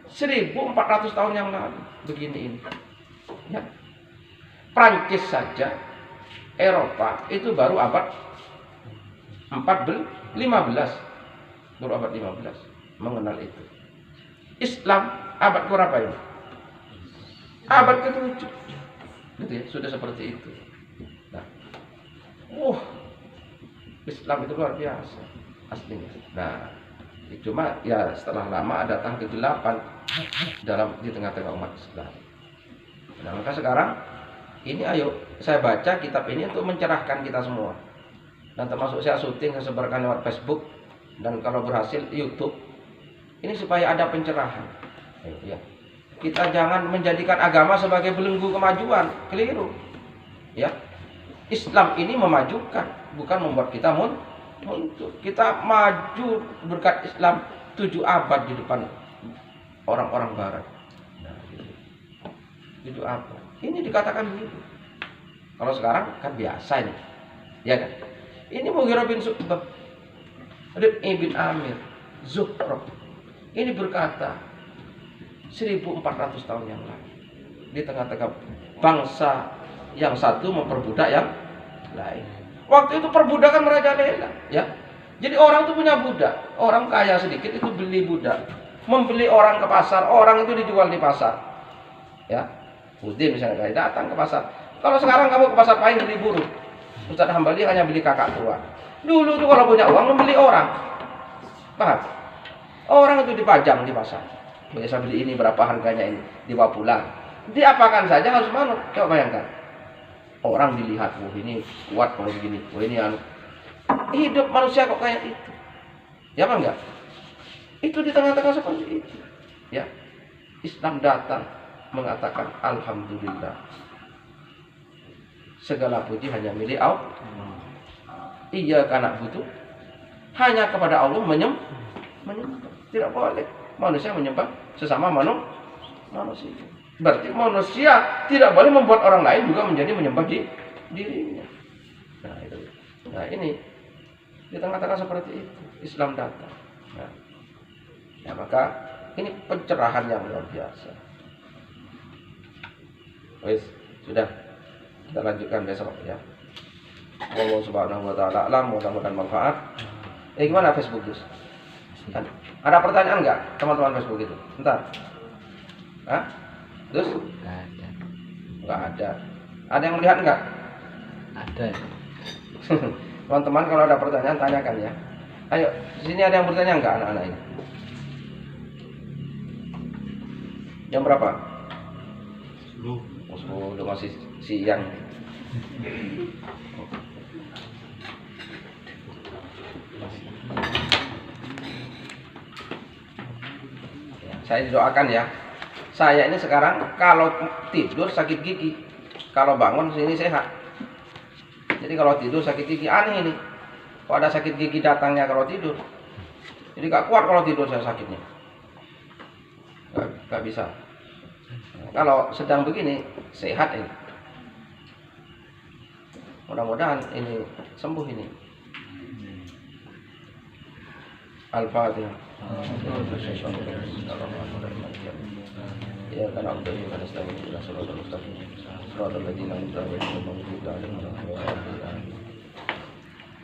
1400 tahun yang lalu begini ini. Ya. Prancis saja, Eropa itu baru abad 15, baru abad 15 mengenal itu. Islam abad berapa ini? Abad ke-7. Gitu ya, sudah seperti itu. Nah, Islam itu luar biasa aslinya. Nah, Cuma ya setelah lama datang kegelapan di tengah-tengah umat Islam. Nah, maka sekarang ini ayo saya baca kitab ini untuk mencerahkan kita semua. Dan termasuk saya syuting, saya sebarkan lewat Facebook dan kalau berhasil YouTube. Ini supaya ada pencerahan. Ya. Kita jangan menjadikan agama sebagai belenggu kemajuan, keliru. Ya. Islam ini memajukan, bukan membuat kita mundur. Kita maju berkat Islam 7 abad di depan orang-orang barat. Nah, 7 abad. Ini dikatakan begitu. Kalau sekarang kan biasa ini. Ya kan? Ini Mughirah bin Syu'bah, Rib'i bin Amir, Zuhra. Ini berkata 1400 tahun yang lalu. Di tengah-tengah bangsa yang satu memperbudak yang lain. Waktu itu perbudakan merajalela, ya. Jadi orang itu punya budak, orang kaya sedikit itu beli budak, membeli orang ke pasar, orang itu dijual di pasar, ya. Udin misalnya kayak datang ke pasar. Kalau sekarang kamu ke pasar Pahing beli buruh, Ustaz Hambali hanya beli kakak tua. Dulu tuh kalau punya uang membeli orang, paham? Orang itu dipajang di pasar. Biasa beli ini berapa harganya ini, dibawa pulang. Diapakan saja harus manut. Coba bayangkan. Orang dilihat, oh ini kuat kalau begini, oh ini anu. Hidup manusia kok kayak itu? Ya apa enggak? Itu di tengah-tengah seperti itu. Ya. Islam datang mengatakan alhamdulillah. Segala puji hanya milik Allah. Iya karena butuh. Hanya kepada Allah menyembah. Tidak boleh manusia menyembah sesama manusia. Berarti manusia tidak boleh membuat orang lain juga menjadi menyembah dirinya. Nah ini di tengah-tengah seperti itu Islam datang. Nah, ya maka ini pencerahan yang luar biasa. Wes sudah kita lanjutkan besok ya. Allah Subhanahu wa taala alam, mudah-mudahan manfaat. Gimana Facebook Gus? Ada pertanyaan enggak teman-teman Facebook itu? Bentar. Hah? Gus? Enggak ada. Ada yang melihat enggak? Ada. Teman-teman kalau ada pertanyaan tanyakan ya. Ayo, di sini ada yang bertanya enggak anak-anak ini? Jam berapa? 10. Udah masih siang. Saya didoakan ya. Saya ini sekarang kalau tidur sakit gigi, kalau bangun sini sehat. Jadi kalau tidur sakit gigi aneh ini. Kok ada sakit gigi datangnya kalau tidur. Jadi gak kuat kalau tidur saya sakitnya. Gak bisa. Kalau sedang begini sehat ini. Mudah-mudahan ini sembuh ini. Al-Fatihah. Ya karena udah kan istilah ini sudah selalu mustaqim. Suratul ladzina an'amta alaihim.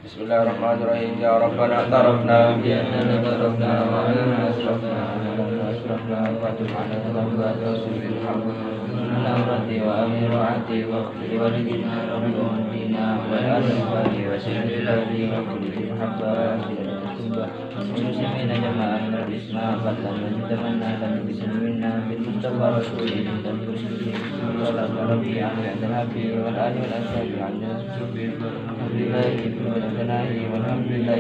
Bismillahirrahmanirrahim. Ya Rabbana tarafna bi annana tarafna wa anna asrafna wa tub'ana wa rasulil hamd. Amrati wa amirati wa khfir walidina rabbina wa al-fati wa sallallahu wa kulli muhabbatin muslimin jama'an al-islam fatan tamanna dan bismillah bil mustafa rasulih dan muslimin sallallahu alaihi wa sallam wa alihi wa sahbihi alhamdulillah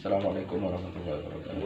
Assalamualaikum warahmatullahi wabarakatuh.